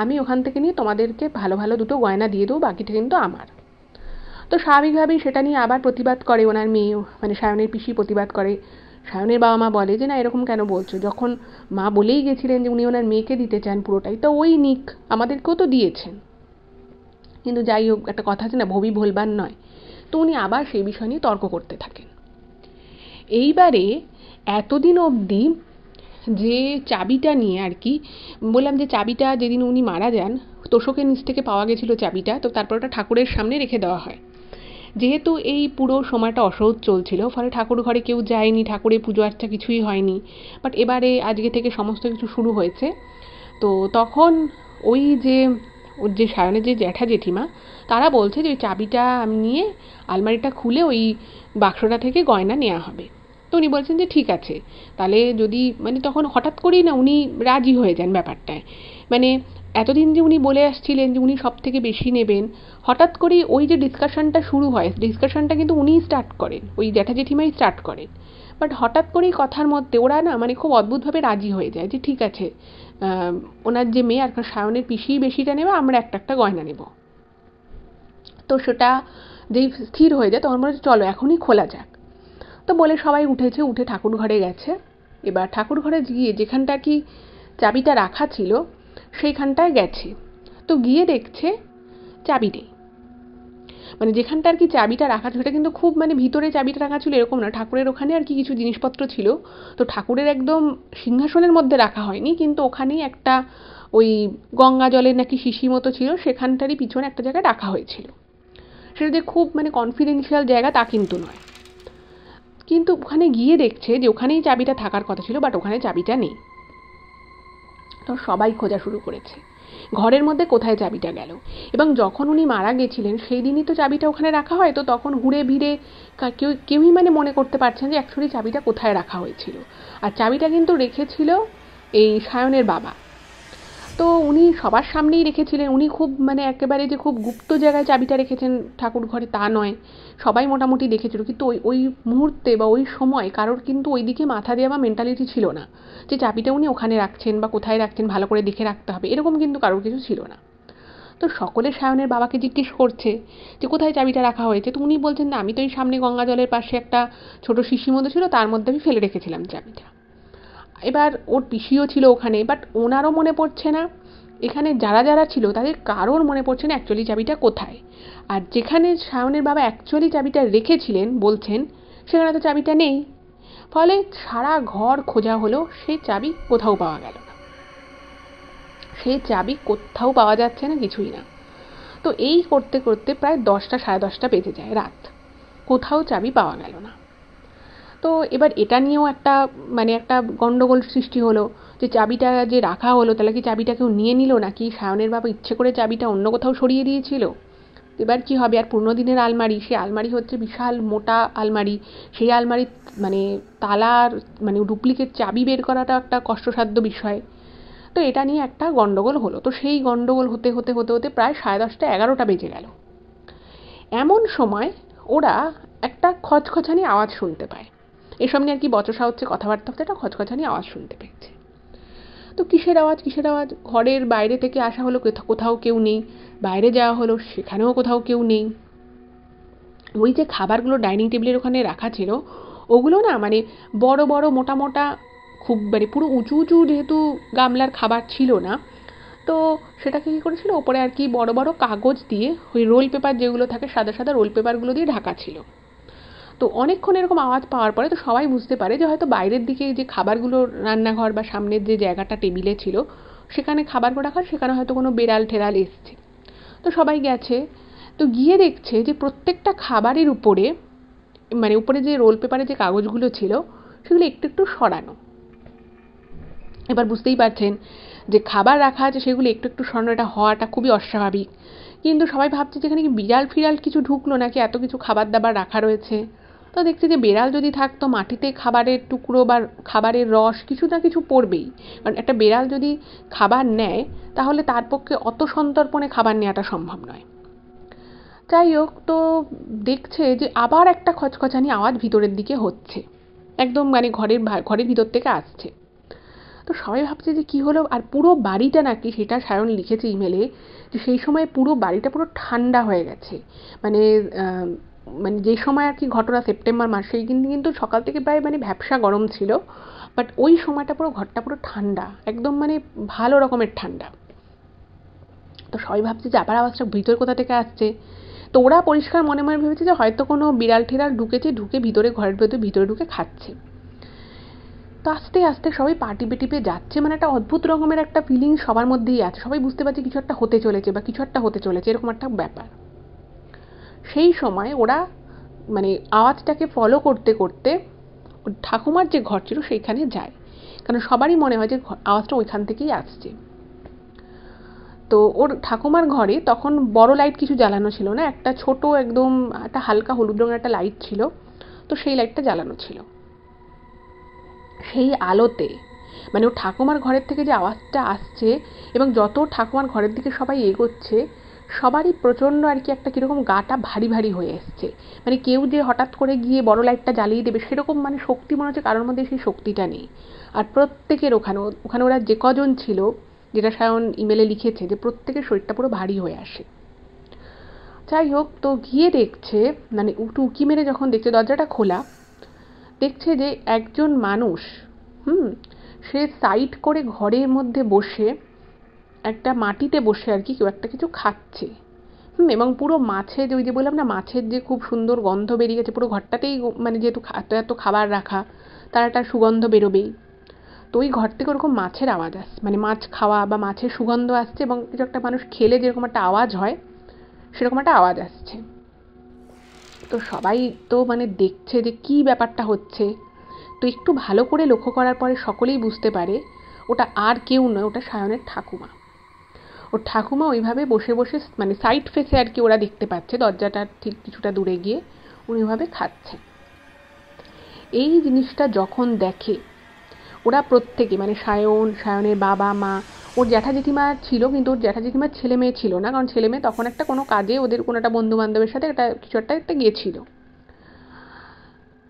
আমি ওখান থেকে নিয়ে তোমাদেরকে ভালো ভালো 2টো গয়না দিয়ে দেবো, বাকিটা কিন্তু আমার। তো স্বাভাবিকভাবেই সেটা নিয়ে আবার প্রতিবাদ করে ওনার মেয়ে, মানে সায়নের পিসি প্রতিবাদ করে। সায়নের বাবা মা বলে যে না, এরকম কেন বলছো, যখন মা বলেই গেছিলেন যে উনি ওনার মেয়েকে দিতে চান পুরোটাই, তো ওই নিক, আমাদেরকেও তো দিয়েছেন। কিন্তু যাই হোক, একটা কথা আছে না, ভবি ভোলবার নয়। তো উনি আবার সেই বিষয় নিয়ে তর্ক করতে থাকেন। এইবারে এতদিন অবধি যে চাবিটা নিয়ে আর কি বললাম, যে চাবিটা যেদিন উনি মারা যান তোষকের নিচ থেকে পাওয়া গেছিলো চাবিটা, তো তারপর ওটা ঠাকুরের সামনে রেখে দেওয়া হয়। যেহেতু এই পুরো সময়টা অসহ্য চলছিল, ফলে ঠাকুর ঘরে কেউ যায়নি, ঠাকুরের পুজো আর্চা কিছুই হয়নি। বাট এবারে আজকে থেকে সমস্ত কিছু শুরু হয়েছে। তো তখন ওই যে ওর যে সায়নের যে জ্যাঠা জেঠিমা, তারা বলছে যে ওই চাবিটা নিয়ে আলমারিটা খুলে ওই বাক্সটা থেকে গয়না নেওয়া হবে। তো উনি বলছেন যে ঠিক আছে, তাহলে যদি মানে তখন হঠাৎ করেই না উনি রাজি হয়ে যান ব্যাপারটায়। মানে এতদিন যে উনি বলে আসছিলেন যে উনি সব থেকে বেশি নেবেন, হঠাৎ করেই ওই যে ডিসকাশনটা শুরু হয়, ডিসকাশনটা কিন্তু উনিই স্টার্ট করেন, ওই জ্যাঠা জেঠিমাই স্টার্ট করেন। বাট হঠাৎ করেই কথার মধ্যে ওরা না মানে খুব অদ্ভুতভাবে রাজি হয়ে যায় যে ঠিক আছে, ওনার যে মেয়ে আর সায়নের পিসি বেশিটা নেবে, আমরা একটা একটা গয়না নেব। তো সেটা যেই স্থির হয়ে যায় তখন বলে চলো এখনই খোলা যাক। তো বলে সবাই উঠেছে, উঠে ঠাকুর ঘরে গেছে। এবার ঠাকুর ঘরে গিয়ে যেখানটা কি চাবিটা রাখা ছিল সেইখানটায় গেছে, তো গিয়ে দেখছে চাবি নেই। মানে যেখানটা আর কি চাবিটা রাখা ছিল সেটা কিন্তু খুব মানে ভিতরে চাবিটা রাখা ছিল এরকম না, ঠাকুরের ওখানে আর কি কিছু জিনিসপত্র ছিল। তো ঠাকুরের একদম সিংহাসনের মধ্যে রাখা হয়নি, কিন্তু ওখানেই একটা ওই গঙ্গা জলের নাকি শিশি মতো ছিল, সেখানটারই পিছনে একটা জায়গায় রাখা হয়েছিল। সেটা যে খুব মানে কনফিডেন্সিয়াল জায়গা তা কিন্তু নয়। কিন্তু ওখানে গিয়ে দেখছে যে ওখানেই চাবিটা থাকার কথা ছিল, বাট ওখানে চাবিটা নেই। তো সবাই খোঁজা শুরু করেছে ঘরের মধ্যে কোথায় চাবিটা গেল। এবং যখন উনি মারা গেছিলেন সেই দিনই তো চাবিটা ওখানে রাখা হয়, তো তখন ঘুরে ভিড়ে কেউই মানে মনে করতে পারছেন যে অ্যাকচুয়ালি চাবিটা কোথায় রাখা হয়েছিল। আর চাবিটা কিন্তু রেখেছিল এই সায়নের বাবা। তো উনি সবার সামনেই রেখেছিলেন, উনি খুব মানে একেবারে যে খুব গুপ্ত জায়গায় চাবিটা রেখেছেন ঠাকুর ঘরে তা নয়, সবাই মোটামুটি দেখেছিল। কিন্তু ওই ওই মুহূর্তে বা ওই সময় কারোর কিন্তু ওই দিকে মাথা দেওয়া বা মেন্টালিটি ছিল না যে চাবিটা উনি ওখানে রাখছেন বা কোথায় রাখছেন ভালো করে দেখে রাখতে হবে, এরকম কিন্তু কারোর কিছু ছিল না। তো সকলে সায়নের বাবাকে জিজ্ঞেস করছে যে কোথায় চাবিটা রাখা হয়েছে। তো উনি বলছেন না, আমি তো এই সামনে গঙ্গা জলের পাশে একটা ছোট শিশি মতো ছিল, তার মধ্যে আমি ফেলে রেখেছিলাম চাবিটা। এবার ওর পিসিও ছিল ওখানে, বাট ওনারও মনে পড়ছে না। এখানে যারা যারা ছিল তাদের কারোর মনে পড়ছে না অ্যাকচুয়ালি চাবিটা কোথায়। আর যেখানে সায়নের বাবা অ্যাকচুয়ালি চাবিটা রেখেছিলেন বলছেন, সেখানে তো চাবিটা নেই। ফলে সারা ঘর খোঁজা হলো, সেই চাবি কোথাও পাওয়া গেল না। সেই চাবি কোথাও পাওয়া যাচ্ছে না, কিছুই না। তো এই করতে করতে প্রায় 10টা সাড়ে 10টা বেজে যায় রাত, কোথাও চাবি পাওয়া গেল না। তো এবার এটা নিয়েও একটা মানে একটা গন্ডগোল সৃষ্টি হলো যে চাবিটা যে রাখা হলো তাহলে কি চাবিটা কেউ নিয়ে নিল, নাকি সায়নের বাবা ইচ্ছে করে চাবিটা অন্য কোথাও সরিয়ে দিয়েছিল। এবার কি হবে, আর পুরনো দিনের আলমারি, সে আলমারি হচ্ছে বিশাল মোটা আলমারি, সেই আলমারি মানে তালার মানে ডুপ্লিকেট চাবি বের করাটা একটা কষ্টসাধ্য বিষয়। তো এটা নিয়ে একটা গন্ডগোল হলো। তো সেই গন্ডগোল হতে হতে হতে হতে প্রায় সাড়ে 10টা 11টা বেজে গেল। এমন সময় ওরা একটা খচখচানি আওয়াজ শুনতে পায়। এসব নিয়ে আর কি বচসা হচ্ছে, কথাবার্তা হচ্ছে, একটা খচখচানি আওয়াজ শুনতে পেয়েছে। তো কিসের আওয়াজ কিসের আওয়াজ, ঘরের বাইরে থেকে আসা হলো, কোথাও কেউ নেই। বাইরে যাওয়া হলো, সেখানেও কোথাও কেউ নেই। ওই যে খাবারগুলো ডাইনিং টেবিলের ওখানে রাখা ছিল ওগুলো না মানে বড় বড় মোটা মোটা, খুব মানে পুরো উঁচু উঁচু যেহেতু গামলার খাবার ছিল না, তো সেটাকে কী করেছিল ওপরে আর কি বড় বড় কাগজ দিয়ে, ওই রোল পেপার যেগুলো থাকে সাদা সাদা রোল পেপারগুলো দিয়ে ঢাকা ছিল। তো অনেকক্ষণ এরকম আওয়াজ পাওয়ার পরে তো সবাই বুঝতে পারে যে হয়তো বাইরের দিকে যে খাবারগুলো রান্নাঘর বা সামনের যে জায়গাটা টেবিলে ছিল সেখানে খাবারগুলো রাখার, সেখানে হয়তো কোনো বেড়াল ঠেরাল এসছে। তো সবাই গেছে, তো গিয়ে দেখছে যে প্রত্যেকটা খাবারের উপরে মানে উপরে যে রোল পেপারে যে কাগজগুলো ছিল সেগুলো একটু একটু সরানো। এবার বুঝতেই পারছেন যে খাবার রাখা আছে সেগুলো একটু একটু সরানো, এটা হওয়াটা খুবই অস্বাভাবিক। কিন্তু সবাই ভাবছে যে এখানে কি বিড়াল ফিরাল কিছু ঢুকলো নাকি এত কিছু খাবার দাবার রাখা রয়েছে। তো দেখছে যে বেড়াল যদি থাকতো মাটিতে খাবারের টুকরো বা খাবারের রস কিছু না কিছু পড়বেই, কারণ একটা বেড়াল যদি খাবার নেয় তাহলে তার পক্ষে অত সন্তর্পণে খাবার নেওয়াটা সম্ভব নয়। যাই হোক, তো দেখছে যে আবার একটা খচখচানি আওয়াজ ভিতরের দিকে হচ্ছে, একদম মানে ঘরের ভিতর থেকে আসছে। তো সবাই ভাবছে যে কি হলো, আর পুরো বাড়িটা নাকি, সেটা সায়ন লিখেছে ইমেলে, যে সেই সময় পুরো বাড়িটা পুরো ঠান্ডা হয়ে গেছে। মানে মানে যে সময় আর কি ঘটনা সেপ্টেম্বর মাসেই কিন্তু সকাল থেকে প্রায় মানে ভ্যাপসা গরম ছিল, বাট ওই সময়টা পুরো ঘরটা পুরো ঠান্ডা, একদম মানে ভালো রকমের ঠান্ডা। তো সবাই ভাবছে যে আবার আওয়াজটা ভিতর কোথা থেকে আসছে। তো ওরা পরিষ্কার মনে মনে ভেবেছে যে হয়তো কোনো বিড়াল টিড়াল ঢুকেছে, ঢুকে ভিতরে ঘরের ভিতরে ঢুকে খাচ্ছে। তো আস্তে আস্তে সবাই পা টিপে টিপে যাচ্ছে, মানে একটা অদ্ভুত রকমের একটা ফিলিং সবার মধ্যেই আছে, সবাই বুঝতে পারছে কিছু একটা হতে চলেছে বা কিছু একটা হতে চলেছে, এরকম একটা ব্যাপার। সেই সময় ওরা মানে আওয়াজটাকে ফলো করতে করতে ঠাকুমার যে ঘর ছিল সেইখানে যায়, কারণ সবারই মনে হয় যে আওয়াজটা ওইখান থেকেই আসছে। তো ওর ঠাকুমার ঘরে তখন বড় লাইট কিছু জ্বালানো ছিল না, একটা ছোট একদম একটা হালকা হলুদ রঙের একটা লাইট ছিল, তো সেই লাইটটা জ্বালানো ছিল। সেই আলোতে মানে ওর ঠাকুমার ঘরের থেকে যে আওয়াজটা আসছে এবং যত ঠাকুমার ঘরের দিকে সবাই এগোচ্ছে সবারই প্রচণ্ড আর কি একটা কীরকম গাটা ভারী ভারী হয়ে এসছে। মানে কেউ যে হঠাৎ করে গিয়ে বড় লাইটটা জ্বালিয়ে দেবে সেরকম মানে শক্তি মনে হচ্ছে কারোর মধ্যে, সেই শক্তিটা নেই। আর প্রত্যেকের ওখানে ওখানে ওরা যে কজন ছিল, যেটা সায়ন ইমেলে লিখেছে, যে প্রত্যেকের শরীরটা পুরো ভারী হয়ে আসে। যাই হোক, তো গিয়ে দেখছে মানে উঁকি মেরে যখন দেখছে দরজাটা খোলা, দেখছে যে একজন মানুষ সে সাইড করে ঘরের মধ্যে বসে একটা মাটিতে বসে আর কি কেউ একটা কিছু খাচ্ছে। এবং পুরো মাছের যে ওই যে বললাম না মাছের যে খুব সুন্দর গন্ধ বেরিয়ে গেছে পুরো ঘরটাতেই, মানে যেহেতু এত এত খাবার রাখা তার একটা সুগন্ধ বেরোবেই। তো ওই ঘর থেকে ওরকম মাছের আওয়াজ আসছে, মানে মাছ খাওয়া বা মাছের সুগন্ধ আসছে এবং কিছু একটা মানুষ খেলে যেরকম একটা আওয়াজ হয় সেরকম একটা আওয়াজ আসছে। তো সবাই তো মানে দেখছে যে কি ব্যাপারটা হচ্ছে। তো একটু ভালো করে লক্ষ্য করার পরে সকলেই বুঝতে পারে ওটা আর কেউ নয়, ওটা সায়নের ঠাকুমা। ওর ঠাকুমা ওইভাবে বসে বসে মানে সাইড ফেসে আর কি ওরা দেখতে পাচ্ছে, দরজাটার ঠিক কিছুটা দূরে গিয়ে উনি ওইভাবে খাচ্ছেন। এই জিনিসটা যখন দেখে ওরা প্রত্যেকে, মানে সায়নের বাবা মা, ওর জ্যাঠা জেঠিমা ছিল কিন্তু ওর জ্যাঠা জেঠিমার ছেলে মেয়ে ছিল না, কারণ ছেলে মেয়ে তখন একটা কোনো কাজে ওদের কোনো একটা বন্ধু বান্ধবের সাথে একটা কিছু একটা গিয়েছিল।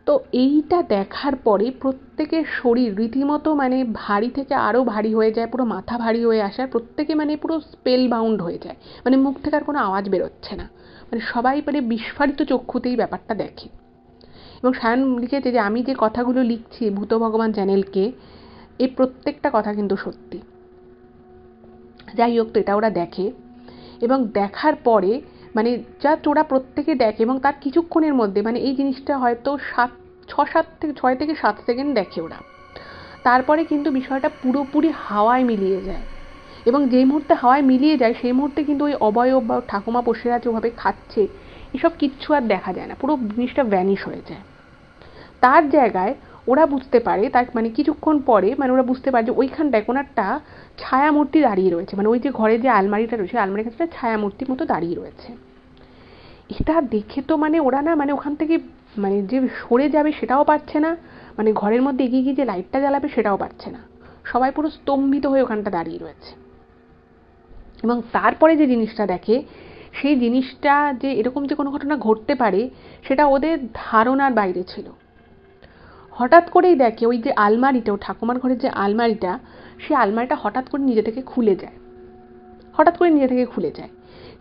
তো এইটা দেখার পরে প্রত্যেকের শরীর রীতিমতো মানে ভারী থেকে আরও ভারী হয়ে যায়, পুরো মাথা ভারী হয়ে আসে, আর প্রত্যেকে মানে পুরো স্পেল বাউন্ড হয়ে যায়, মানে মুখ থেকে আর কোনো আওয়াজ বেরোচ্ছে না, মানে সবাই মানে বিস্ফারিত চক্ষুতেই ব্যাপারটা দেখে। এবং সায়ন লিখেছে যে আমি যে কথাগুলো লিখছি ভূত ভগবান চ্যানেলকে, এই প্রত্যেকটা কথা কিন্তু সত্যি। যাই হোক, তো এটা ওরা দেখে এবং দেখার পরে মানে জাস্ট ওরা প্রত্যেকে দেখে এবং তার কিছুক্ষণের মধ্যে মানে এই জিনিসটা হয়তো 6 থেকে 7 সেকেন্ড দেখে ওরা। তারপরে কিন্তু বিষয়টা পুরোপুরি হাওয়ায় মিলিয়ে যায় এবং যেই মুহূর্তে হাওয়ায় মিলিয়ে যায় সেই মুহূর্তে কিন্তু ওই অবয়ব বা ঠাকুমা বসে আছে ওভাবে খাচ্ছে এসব কিচ্ছু আর দেখা যায় না, পুরো জিনিসটা ভ্যানিশ হয়ে যায়। তার জায়গায় ওরা বুঝতে পারে তার মানে কিছুক্ষণ পরে মানে ওরা বুঝতে পারে যে ওইখানটায় কোনো একটা ছায়ামূর্তি দাঁড়িয়ে রয়েছে, মানে ওই যে ঘরে যে আলমারিটা রয়েছে আলমারির কাছে একটা ছায়ামূর্তির মতো দাঁড়িয়ে রয়েছে। এটা দেখে তো মানে ওরা না মানে ওখান থেকে মানে যে সরে যাবে সেটাও পারছে না, মানে ঘরের মধ্যে এগিয়ে গিয়ে যে লাইটটা জ্বালাবে সেটাও পারছে না, সবাই পুরো স্তম্ভিত হয়ে ওখানটা দাঁড়িয়ে রয়েছে। এবং তারপরে যে জিনিসটা দেখে সেই জিনিসটা যে এরকম যে কোনো ঘটনা ঘটতে পারে সেটা ওদের ধারণার বাইরে ছিল। হঠাৎ করেই দেখে ওই যে আলমারিটা, ও ঠাকুমার ঘরের যে আলমারিটা, সেই আলমারিটা হঠাৎ করে নিজে থেকে খুলে যায়, হঠাৎ করে নিজে থেকে খুলে যায়।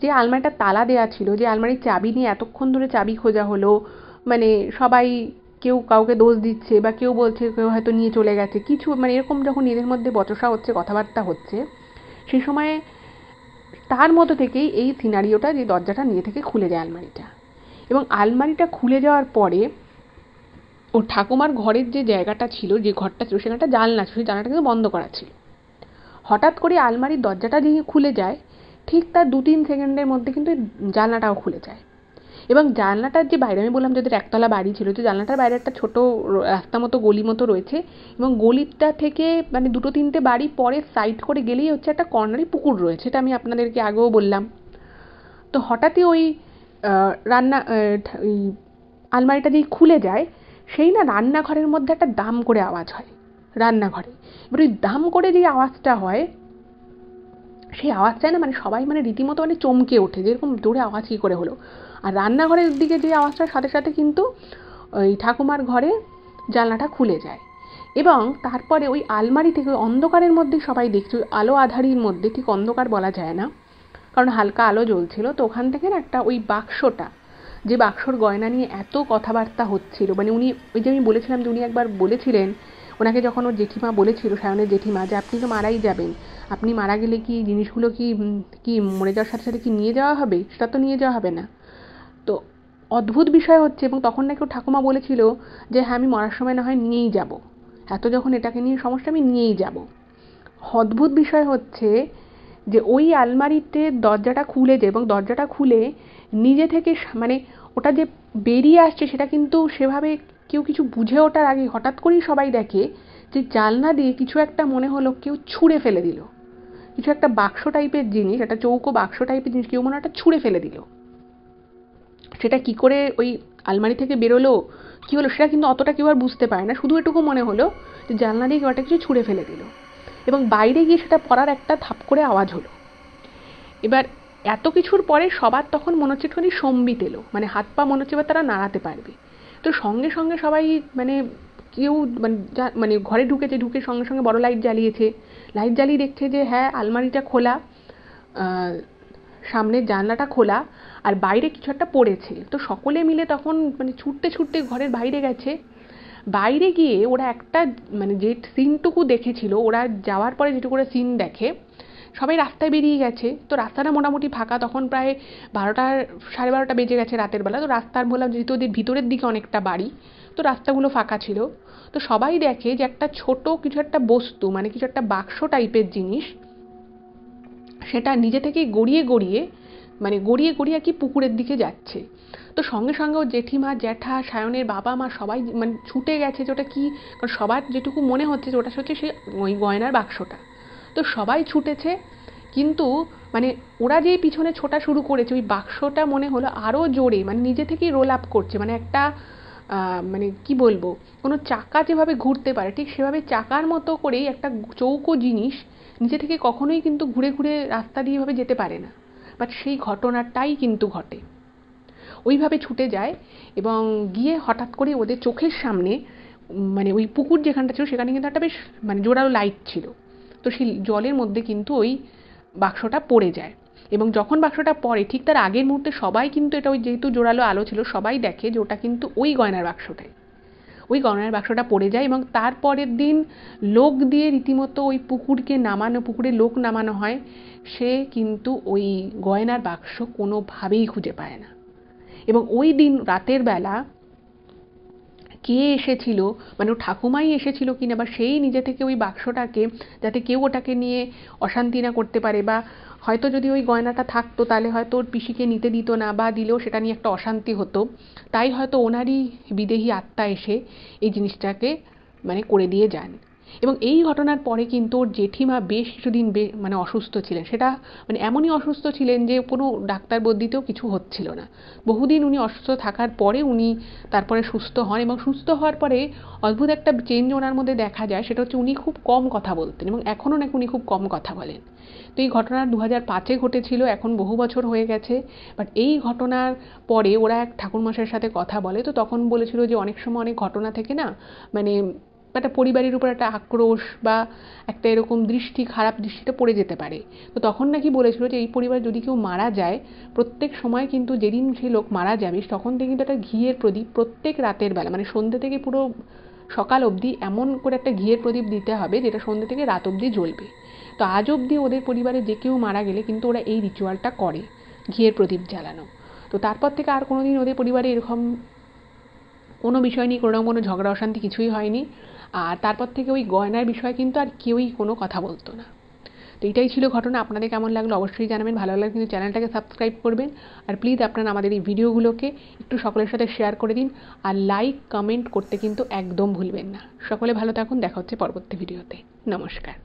যে আলমারিটা তালা দেওয়া ছিল, যে আলমারির চাবি নিয়ে এতক্ষণ ধরে চাবি খোঁজা হলো, মানে সবাই কেউ কাউকে দোষ দিচ্ছে বা কেউ বলছে কেউ হয়তো নিয়ে চলে গেছে কিছু, মানে এরকম যখন নিজের মধ্যে বচসা হচ্ছে কথাবার্তা হচ্ছে সেই সময় তার মতো থেকেই এই সিনারিওটা যে দরজাটা নিজে থেকে খুলে যায় আলমারিটা। এবং আলমারিটা খুলে যাওয়ার পরে ওর ঠাকুমার ঘরের যে জায়গাটা ছিল, যে ঘরটা ছিল সেখানটা জানলা ছিল, সেই জানলাটা কিন্তু বন্ধ করা ছিল। হঠাৎ করে আলমারির দরজাটা যেই খুলে যায় ঠিক তার 2-3 সেকেন্ডের মধ্যে কিন্তু জানলাটাও খুলে যায়। এবং জানলাটার যে বাইরে, আমি বললাম যাদের একতলা বাড়ি ছিল, যে জানলাটার বাইরে একটা ছোট রাস্তা মতো গলি মতো রয়েছে এবং গলিটা থেকে মানে 2-3টে বাড়ি পরে সাইড করে গেলেই হচ্ছে একটা কর্নারে পুকুর রয়েছে, এটা আমি আপনাদেরকে আগেও বললাম। তো হঠাৎই ওই রান্না ওই আলমারিটা যেই খুলে যায় সেই না রান্নাঘরের মধ্যে একটা দাম করে আওয়াজ হয় রান্নাঘরে। এবার ওই দাম করে যে আওয়াজটা হয় সেই আওয়াজটায় না মানে সবাই মানে রীতিমতো মানে চমকে ওঠে, যেরকম জোরে আওয়াজ কী করে হলো। আর রান্নাঘরের দিকে যে আওয়াজটার সাথে সাথে কিন্তু ওই ঠাকুমার ঘরে জানলাটা খুলে যায়। এবং তারপরে ওই আলমারি থেকে ওই অন্ধকারের মধ্যেই সবাই দেখছে, ওই আলো আঁধারির মধ্যে, ঠিক অন্ধকার বলা যায় না কারণ হালকা আলো জ্বলছিল, তো ওখান থেকে না একটা ওই বাক্সটা, যে বাক্সর গয়না নিয়ে এত কথাবার্তা হচ্ছিল, মানে উনি ওই যে আমি বলেছিলাম যে উনি একবার বলেছিলেন ওনাকে যখন ওর জেঠিমা বলেছিল, সায়নের জেঠিমা, যে আপনি তো মারাই যাবেন, আপনি মারা গেলে কি জিনিসগুলো কি কি মরে যাওয়ার সাথে সাথে কি নিয়ে যাওয়া হবে? সেটা তো নিয়ে যাওয়া হবে না। তো অদ্ভুত বিষয় হচ্ছে, এবং তখন নাকি ওর ঠাকুমা বলেছিল যে হ্যাঁ আমি মরার সময় না হয় নিয়েই যাব, এত যখন এটাকে নিয়ে সমস্যা আমি নিয়েই যাব। অদ্ভুত বিষয় হচ্ছে যে ওই আলমারিতে দরজাটা খুলে যায় এবং দরজাটা খুলে নিজে থেকে মানে ওটা যে বেরিয়ে আসছে সেটা কিন্তু সেভাবে কেউ কিছু বুঝে ওঠার আগে হঠাৎ করেই সবাই দেখে যে জানলা দিয়ে কিছু একটা মনে হলো কেউ ছুঁড়ে ফেলে দিল, কিছু একটা বাক্স টাইপের জিনিস, একটা চৌকো বাক্স টাইপের জিনিস কেউ মনে হয় একটা ছুঁড়ে ফেলে দিল। সেটা কি করে ওই আলমারি থেকে বেরোলো কি হলো সেটা কিন্তু অতটা কেউ আর বুঝতে পারে না, শুধু এটুকু মনে হলো যে জানলা দিয়ে কেউ একটা কিছু ছুঁড়ে ফেলে দিল এবং বাইরে গিয়ে সেটা পড়ার একটা থাপ করে আওয়াজ হলো। এবার এত কিছুর পরে সবার তখন মনে হচ্ছে একটুখানি সম্বিত এলো, মানে হাত পা মনে হচ্ছে এবার তারা নাড়াতে পারবে। তো সঙ্গে সঙ্গে সবাই মানে কেউ মানে ঘরে ঢুকেছে, ঢুকে সঙ্গে সঙ্গে বড় লাইট জ্বালিয়েছে, লাইট জ্বালিয়ে দেখছে যে হ্যাঁ আলমারিটা খোলা, সামনের জানলাটা খোলা আর বাইরে কিছু একটা পড়েছে। তো সকলে মিলে তখন মানে ছুটতে ছুটতে ঘরের বাইরে গেছে। বাইরে গিয়ে ওরা একটা মানে যে সিনটুকু দেখেছিল, ওরা যাওয়ার পরে যেটুকু ওরা সিন দেখে সবাই রাস্তায় বেরিয়ে গেছে, তো রাস্তাটা মোটামুটি ফাঁকা, তখন প্রায় 12টা 12:30 বেজে গেছে রাতের বেলা। তো রাস্তার বললাম যেহেতু ওদের ভিতরের দিকে অনেকটা বাড়ি, তো রাস্তাগুলো ফাঁকা ছিল। তো সবাই দেখে যে একটা ছোট কিছু একটা বস্তু, মানে কিছু একটা বাক্স টাইপের জিনিস, সেটা নিজে থেকেই গড়িয়ে গড়িয়ে আর কি পুকুরের দিকে যাচ্ছে। তো সঙ্গে সঙ্গে ওর জেঠিমা, জ্যাঠা, সায়নের বাবা মা সবাই মানে ছুটে গেছে যে ওটা কি, কারণ সবার যেটুকু মনে হচ্ছে যে ওটা হচ্ছে সে ওই গয়নার বাক্সটা। তো সবাই ছুটেছে, কিন্তু মানে ওরা যেই পিছনে ছোটা শুরু করেছে, ওই বাক্সটা মনে হলো আরও জোরে মানে নিজে থেকেই রোল আপ করছে, মানে একটা মানে কি বলবো, কোনো চাকা যেভাবে ঘুরতে পারে ঠিক সেভাবে চাকার মতো করেই একটা চৌকো জিনিস নিজে থেকে কখনোই কিন্তু ঘুরে ঘুরে রাস্তা দিয়ে এভাবে যেতে পারে না, বাট সেই ঘটনাটাই কিন্তু ঘটে। ওইভাবে ছুটে যায় এবং গিয়ে হঠাৎ করে ওদের চোখের সামনে মানে ওই পুকুর যেখানটা ছিল সেখানে কিন্তু একটা বেশ মানে জোরালো লাইট ছিল। তো সেই জলের মধ্যে কিন্তু ওই বাক্সটা পড়ে যায়, এবং যখন বাক্সটা পড়ে ঠিক তার আগের মুহূর্তে সবাই কিন্তু এটা, ওই যেহেতু জোরালো আলো ছিল, সবাই দেখে যে ওটা কিন্তু ওই গয়নার বাক্সটাই। ওই গয়নার বাক্সটা পড়ে যায় এবং তারপরের দিন লোক দিয়ে রীতিমতো ওই পুকুরে লোক নামানো হয়। সে কিন্তু ওই গয়নার বাক্স কোনোভাবেই খুঁজে পায় না। এবং ওই দিন রাতের বেলা কে এসেছিল, মানে ও ঠাকুমাই এসেছিল কিনা, বা সেই নিজে থেকে ওই বাক্সটাকে, যাতে কেউ ওটাকে নিয়ে অশান্তি না করতে পারে, বা হয়তো যদি ওই গয়নাটা থাকতো তাহলে হয়তো ওর পিসিকে নিতে দিত না, বা দিলেও সেটা নিয়ে একটা অশান্তি হতো, তাই হয়তো ওনারই বিদেহী আত্মা এসে এই জিনিসটাকে মানে করে দিয়ে যান। এবং এই ঘটনার পরে কিন্তু ওর জেঠিমা বেশ কিছুদিন মানে অসুস্থ ছিলেন। সেটা মানে এমনই অসুস্থ ছিলেন যে কোনো ডাক্তার বদ্যিতেও কিছু হচ্ছিল না। বহুদিন উনি অসুস্থ থাকার পরে উনি তারপরে সুস্থ হন, এবং সুস্থ হওয়ার পরে অদ্ভুত একটা চেঞ্জ ওনার মধ্যে দেখা যায়। সেটা হচ্ছে উনি খুব কম কথা বলতেন, এবং এখনও নাকি উনি খুব কম কথা বলেন। তো এই ঘটনা 2005-এ ঘটেছিল, এখন বহু বছর হয়ে গেছে। বাট এই ঘটনার পরে ওরা এক ঠাকুরমশাইয়ের সাথে কথা বলে, তো তখন বলেছিল যে অনেক সময় অনেক ঘটনা থেকে না মানে একটা পরিবারের উপর একটা আক্রোশ বা একটা এরকম খারাপ দৃষ্টিটা পড়ে যেতে পারে। তো তখন নাকি বলেছিল যে এই পরিবার যদি কেউ মারা যায়, প্রত্যেক সময় কিন্তু যেদিন সেই লোক মারা যাবে তখন থেকে কিন্তু একটা ঘিয়ের প্রদীপ প্রত্যেক রাতের বেলা, মানে সন্ধ্যে থেকে পুরো সকাল অবধি এমন করে একটা ঘিয়ের প্রদীপ দিতে হবে যেটা সন্ধ্যে থেকে রাত অবধি জ্বলবে। তো আজ অবধি ওদের পরিবারে যে কেউ মারা গেলে কিন্তু ওরা এই রিচুয়ালটা করে, ঘিয়ের প্রদীপ জ্বালানো। তো তারপর থেকে আর কোনোদিন ওদের পরিবারে এরকম কোনো বিষয় নিয়ে কোনো ঝগড়া অশান্তি কিছুই হয়নি। আর তারপর থেকে ওই গয়নার বিষয়ে কিন্তু আর কেউই কোনো কথা বলতো না। তো এটাই ছিল ঘটনা। আপনাদের কেমন লাগলো অবশ্যই জানাবেন। ভালো লাগলে কিন্তু চ্যানেলটাকে সাবস্ক্রাইব করবেন, আর প্লিজ আপনারা আমাদের এই ভিডিওগুলোকে একটু সকলের সাথে শেয়ার করে দিন, আর লাইক কমেন্ট করতে কিন্তু একদম ভুলবেন না। সকলে ভালো থাকুন, দেখা হচ্ছে পরবর্তী ভিডিওতে। নমস্কার।